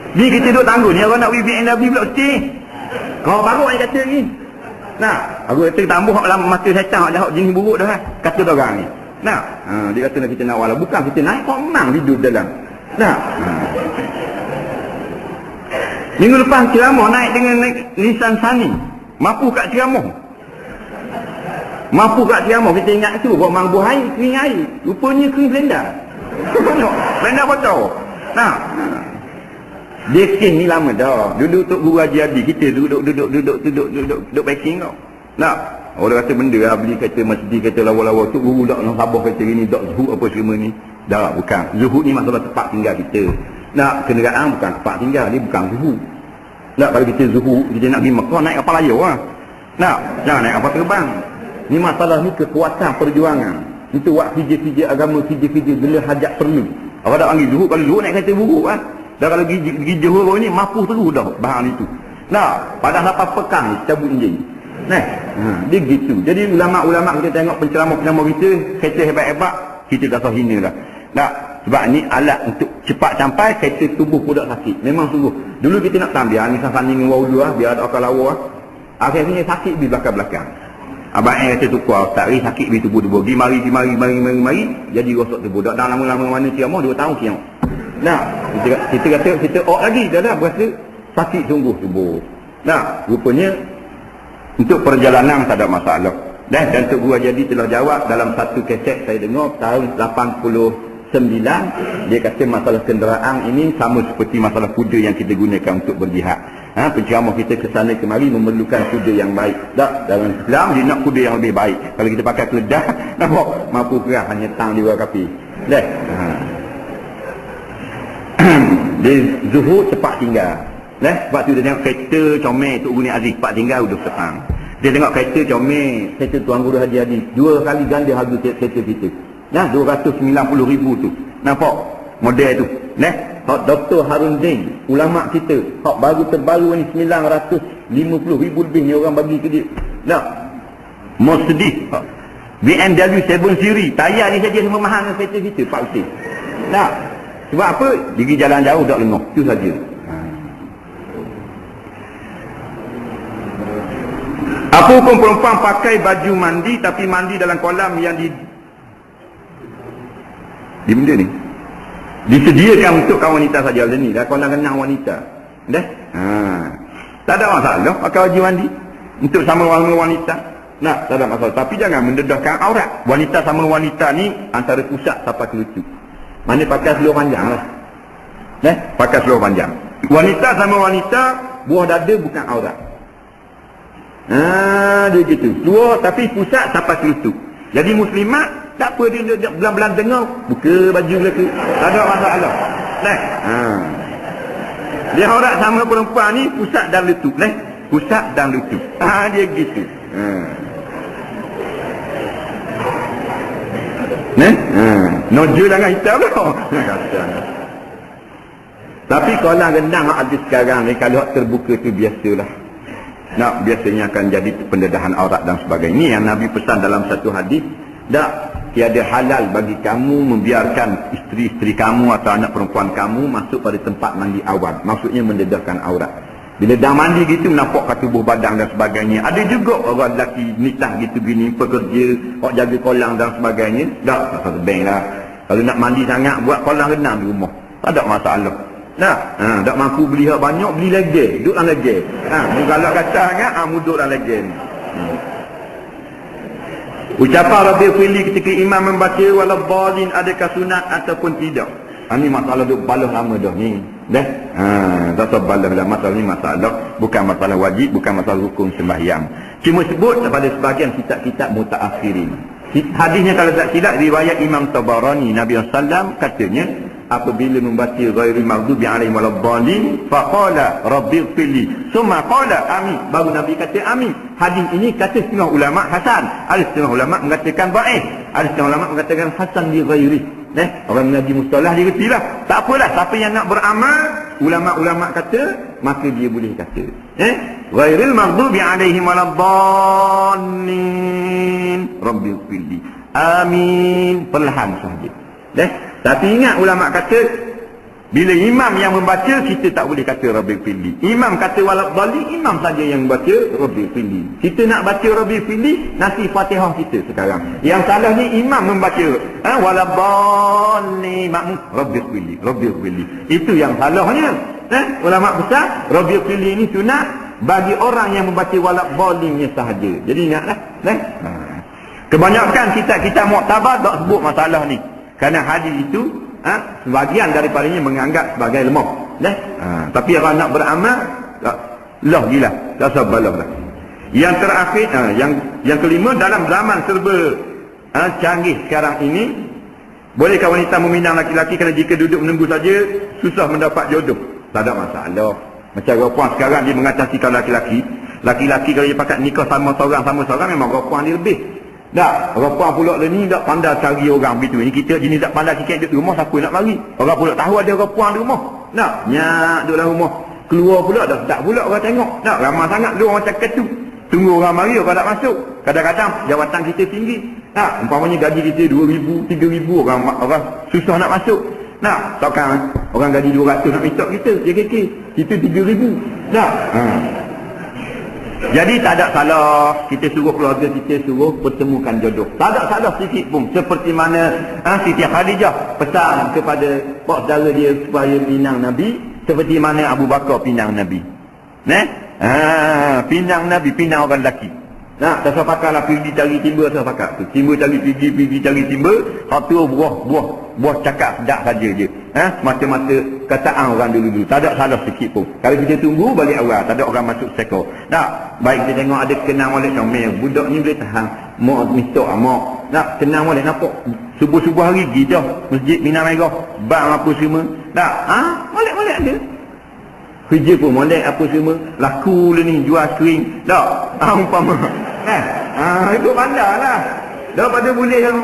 Ni kita duduk tangguh ni, orang nak pergi BMW pula putih. Kau baru yang kata ni. Aku kata tambah dalam mata setan, hak jenis buruk dah lah. Kata orang ni. Dia kata kita nak wala. Bukan kita naik, kau memang hidup dalam. Minggu lepas ceramah naik dengan Nissan Sunny. Mampu kat ceramah. Kita ingat tu, buat mambu air, kering air. Rupanya kering blender. Blender botol. Dia skin ni lama dah. Duduk Tok Guru Haji Adi, kita duduk packing kau. Orang kata benda lah, beli kereta Mercedes, kereta lawa-lawa. Tok Guru tak nak sabar kereta ni, tak Zuhud apa semua ni. Dah, bukan. Zuhud ni masalah tempat tinggal kita. Kenderaan bukan tempat tinggal, ni bukan Zuhud. Kalau kita Zuhud, kita nak pergi Mekah, naik kapal layar lah. Jangan naik kapal terbang. Ni masalah ni kekuatan perjuangan. Itu buat kerja-kerja agama, kerja-kerja bila hajat perlu. Orang tak panggil Zuhud, kalau Zuhud naik kereta buruk kan. Dan kalau pergi Johor ni, mampu terus dah bahan itu. Pada 8 pekan ni, cabut enjin. Dia gitu. Jadi ulama-ulama kita tengok penceramah-penceramah kita, kereta hebat-hebat, kita rasa hina lah. Sebab ni alat untuk cepat sampai, kereta tubuh pun tak sakit. Memang sungguh. Dulu kita nak tambah, misal sanding dengan wawudu lah, biar ada akal lawa lah. Akhirnya sakit di belakang-belakang. Abang kata tukar, tak ri sakit di tubuh-tubuh. Mari. Jadi rosok tubuh. Tak dah lama-lama mana ceramah, 2 tahun ceramah. Kita kata, kita lagi dah berasa sakit sungguh tubuh. Rupanya untuk perjalanan tak ada masalah. Dan Tok Guru Haji Adi telah jawab dalam satu keset saya dengar tahun 89. Dia kata masalah kenderaan ini sama seperti masalah kuda yang kita gunakan untuk berjihad. penceramah kita ke sana kemari memerlukan kuda yang baik. Tak, dalam Islam dia nak kuda yang lebih baik. Kalau kita pakai keledai, nampak mampu kerah hanya tang di bawah kaki. Dah. Dia zuhud cepat tinggal. Sebab tu dia tengok kereta comel Tok Guni Aziz cepat tinggal udah setang. Dia tengok kereta comel kereta Tuan Guru Haji Hadi 2 kali ganda harga kereta kita. 290,000 tu. Nampak model tu. Hak Dr. Harun Zain, ulama kita, hak baru terbaru ni 950,000 lebih ni orang bagi ke dia. Mercedes, BMW 7 Series, tayar ni saja semua mahal dengan kereta kita, Pak Hussein. Sebab apa? Pergi jalan jauh tak lengah, tu saja. Apa hukum perempuan pakai baju mandi tapi mandi dalam kolam yang di benda ni disediakan untuk kaum wanita saja ni, dah kolam renang wanita. Tak ada masalah pakai baju mandi untuk sama warna wanita. Tak ada masalah, tapi jangan mendedahkan aurat. Wanita sama wanita ni antara pusat sampai ke lutut. Mana pakai seluar panjang lah. Pakai seluar panjang. Wanita sama wanita, buah dada bukan aurat. Dia gitu. Seluar tapi pusat sampai ke lutut. Jadi muslimat tak apa dia belan-belan dengar buka baju belaka. Tak ada masalah. Dia aurat sama perempuan ni pusat dan lutut. Pusat dan lutut. Dia gitu. Nojul dengan hitam tu. Tapi kolam renang ada sekarang ni, kalau terbuka tu biasalah. Biasanya akan jadi pendedahan aurat dan sebagainya. Ini yang Nabi pesan dalam satu hadis. Tiada halal bagi kamu membiarkan isteri-isteri kamu atau anak perempuan kamu masuk pada tempat mandi awam. Maksudnya mendedahkan aurat. Bila dah mandi gitu nampak kat tubuh badan dan sebagainya. Ada juga orang lelaki nikah gitu bini pekerja, orang jaga kolam dan sebagainya. Tak bank lah. Kalau nak mandi sangat buat kolam renang di rumah. Tak ada masalah. Tak mampu beli hak banyak, beli lagi. Duduk dalam lagi. Kalau kata sangat, duduk dalam lagi ni. Ucapan Rabbi Fili ketika imam membaca waladhdallin adakah sunat ataupun tidak? Ini masalah duk balas lama dah ni. Tak tahu balas lah. Masalah ni masalah bukan masalah wajib, bukan masalah rukun sembahyang. Cuma sebut pada sebahagian kitab-kitab mutaakhirin. Hadisnya kalau tak silap riwayat Imam Tabarani, Nabi SAW katanya apabila membaca ghairil maghdubi alaihim waladhdallin faqala rabbighfirli summa qala amin, baru Nabi kata amin. Hadis ini kata setengah ulama hasan, ada setengah ulama mengatakan dhaif, ada setengah ulama mengatakan hasan li ghairi. Orang ngaji mustalah dia kertilah. Tak apalah, siapa yang nak beramal, ulama-ulama kata maka dia boleh kata ghairil maghdubi alaihim waladhdallin rabbighfirli amin, perlahan sahaja. Tapi ingat ulama kata bila imam yang membaca kita tak boleh kata Rabbighfirli. Imam kata waladhdallin, imam saja yang baca Rabbighfirli. Kita nak baca Rabbighfirli nasi Fatihah kita sekarang. Yang salah ni imam membaca waladhdallin, makmum Rabbighfirli, Rabbighfirli. Itu yang salahnya. Ulama besar Rabbighfirli ini sunat bagi orang yang membaca waladhdallinnya sahaja. Jadi ingatlah. Kebanyakan kita muktabar tak sebut masalah ni. Kerana hadis itu sebahagian daripadanya menganggap sebagai lemah. Tapi orang nak beramal lah gila, tak sabalah lah. Yang terakhir yang kelima, dalam zaman serba canggih sekarang ini, bolehkah wanita meminang laki-laki kerana jika duduk menunggu saja susah mendapat jodoh? Tak ada masalah. Macam perempuan sekarang dia mengatasikan laki-laki. Laki-laki kalau dia pakat nikah sama seorang memang perempuan dia lebih. Tak, orang pula ni tak pandai cari orang begitu. Ini kita jenis tak pandai sikit duduk di rumah, siapa nak mari? Orang pula tahu ada orang puan di rumah. Tak, nyak duduk dalam rumah. Keluar pula dah tak pula orang tengok. Tak, ramai sangat lu orang macam ketu. Tunggu orang mari, orang tak masuk. Kadang-kadang jawatan kita tinggi. Tak, umpamanya gaji kita 2,000, 3,000, orang susah nak masuk. Tak, takkan orang gaji 200 nak minta kita, JKK. Kita 3,000. Tak. Jadi tak ada salah kita suruh keluarga kita suruh pertemukan jodoh. Tak ada salah sikit pun. Seperti mana Siti Khadijah pesan kepada pak saudara dia supaya pinang Nabi, seperti mana Abu Bakar pinang Nabi. Pinang Nabi, pinang orang lelaki. Nah, tak pakai lah pergi cari timba tak pakai tu. Timba cari pergi cari timba, hak tu buah cakap sedap saja je. Mata-mata kataan orang dulu. Tak ada salah sikit pun. Kalau kita tunggu balik awal, tak ada orang masuk sekor. Nah, baik kita tengok ada kenang molek comel. Budak ni boleh tahan. Mak mistok mak. Nak kenang molek nampak. Subuh-subuh hari pergi dah masjid Mina Merah. Bang apa semua. Nak, molek-molek ada. Kerja pun molek apa semua. Laku lah ni jual string. Tak, umpama. Itu bandar lah. Daripada boleh yang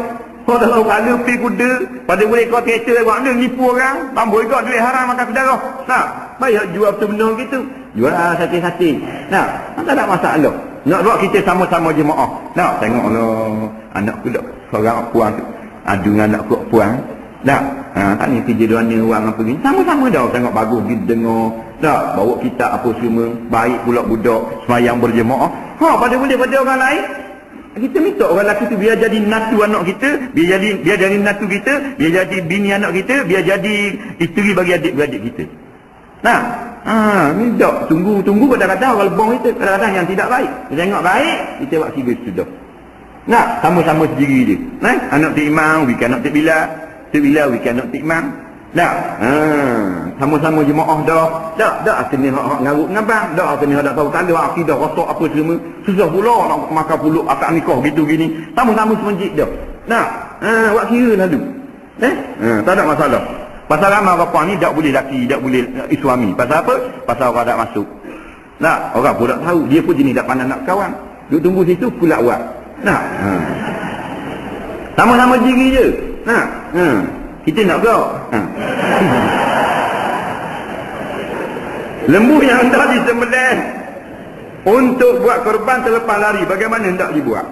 kau dah tahu kala pergi kuda, pada boleh kau teater buat ni nipu orang, tambah kau duit haram makan saudara. Nak, bayar jual betul-betul gitu. Jual sate-sate. Nak, tak ada masalah. Nak buat kita sama-sama jemaah. Nak, tengoklah anak ku dak seorang puan tu. Adu dengan anak ku puan. Nak, tak ni kerja dua ni orang apa ni. Sama-sama dah tengok bagus kita dengar. Tak, bawa kitab apa semua. Baik pula budak semayang berjemaah. Pada boleh pada orang lain. Kita minta orang lelaki tu biar jadi natu anak kita, biar jadi natu kita, biar jadi bini anak kita, biar jadi isteri bagi adik-beradik kita. Nah, ni tak tunggu kadang-kadang orang lebong kita, kadang-kadang yang tidak baik. Kita tengok baik, kita buat kira sudah. Nah, sama-sama sendiri je. Anak Tok Imam, weekend anak Tok Bila, weekend anak Tok Imam. Nah, sama-sama jemaah dah akhirnya hak ngarut ngabang, dah akhirnya dak tahu tanda akidah rosak apa semua. Susah pula nak makan puluk akad nikah gitu gini. Sama-sama semenjik dah. Nah, buat kira lalu. Tak ada masalah. Pasal ramai apa ni tak boleh laki, tak boleh suami. Pasal apa? Pasal orang tak masuk. Nah, orang pun tak tahu, dia pun jenis tak pandang nak kawan. Duk tunggu situ pula buat. Nah, sama-sama diri je. Nah, kita nak go. Lembu yang hendak disembelih untuk buat korban terlepas lari, bagaimana hendak dibuat?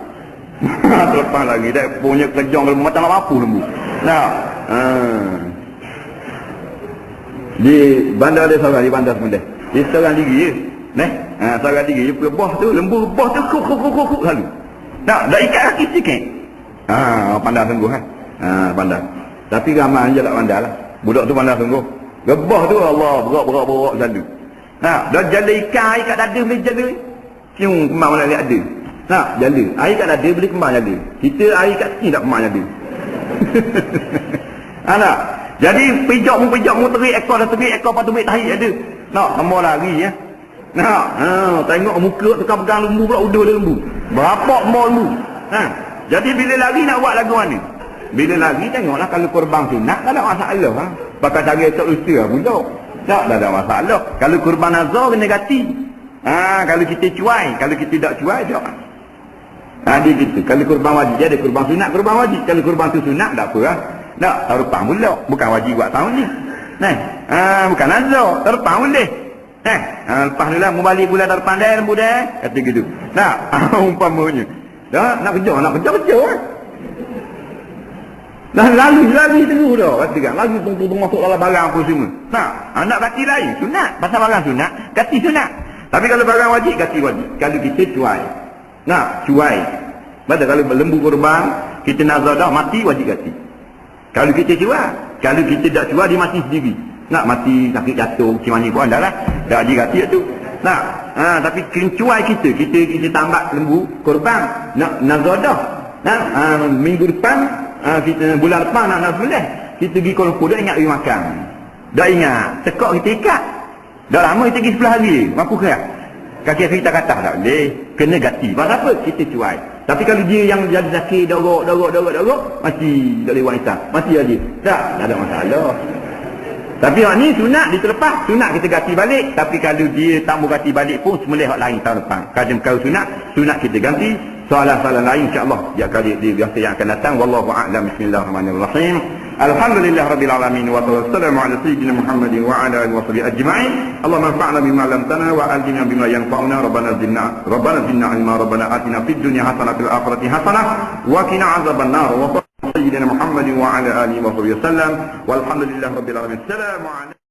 Terlepas lari, dah punya kejong lembu, macam nak mampu lembu. Nah, di bandar dia seorang, di bandar sembelih. Dia seorang diri je. Seorang diri je, bawah tu, lembu bawah tu, kuk lalu. Nah, dah ikat kaki sikit. Pandai sungguh kan? Pandai. Tapi ramai je tak pandai lah. Budak tu pandai sungguh. Gebah tu Allah, berak selalu. Dah jala ikan, air kat dada boleh jala. Cium kembang mana lihat ada. Jala. Air kat dada boleh kembang jala. Kita air kat sini tak kembang jala. Tak? Jadi pijak mu terik ekor dah terik ekor patut baik tahi ada. Tambah lari ya. Tengok muka tukang pegang lembu pula udah dia lembu. Berapa mau lembu. Jadi bila lari nak buat lagu mana? Bila lari tengoklah kalau korban sunat tak ada masalah. Pakai cara tak usia pula. Tak ada masalah. Kalau kurban nazar kena ganti. Kalau kita cuai, kalau kita tak cuai tak. Dia gitu. Kalau kurban wajib ada kurban sunat, kurban wajib. Kalau kurban tu sunat tak apa lah. Tak, terpang pula. Bukan wajib buat tahun ni. Bukan nazar, terpang boleh. Lepas ni lah mau balik bulan terpang dah lembu dah. Kata gitu. Umpamanya. Nak kerja lah. Dah lari terus dah. Kata kan, lagi tunggu masuk dalam barang apa semua. Nak ganti lain, sunat. Pasal barang sunat, ganti sunat. Tapi kalau barang wajib, ganti wajib. Kalau kita cuai. Cuai. Pada kalau lembu korban, kita nazar dah, mati wajib ganti. Kalau kita cuai. Kalau kita tak cuai, dia mati sendiri. Nak mati, sakit jatuh, macam mana pun dah lah. Dah ganti tu. Tapi cuai kita tambah lembu korban. Nak nazar dah. Minggu depan, kita bulan depan nak sembelih, kita pergi Kuala Lumpur, dah ingat pergi makan, dah ingat tekak kita ikat, dah lama kita pergi 10 hari mampu ke kaki kita kata tak boleh, kena ganti. Pasal apa? Kita cuai. Tapi kalau dia yang jadi sakit dorok masih tak boleh wanita, masih aja tak ada masalah. Tapi hak ni sunat diterlepas, sunat kita ganti balik. Tapi kalau dia tak mau ganti balik pun sembelih hak lain tahun depan. Kalau sunat kita ganti. Soalan-soalan lain insya-Allah dia kali di biasa yang akan datang. Wallahu a'lam. Bismillahirrahmanirrahim. Alhamdulillah rabbil alamin wa wassalamu ala sayyidina Muhammadin wa ala alihi washabihi ajma'in. Allahumma anfa'na bima 'allamtana wa aljina bima yanfa'una. Rabbana zidna ilma. Rabbana atina fid dunya hasanah fil akhirati hasanah wa qina 'adzabannar. Wa sayyidina Muhammadin wa ala alihi washabihi wasallam. Walhamdulillah rabbil alamin. Assalamu alaikum.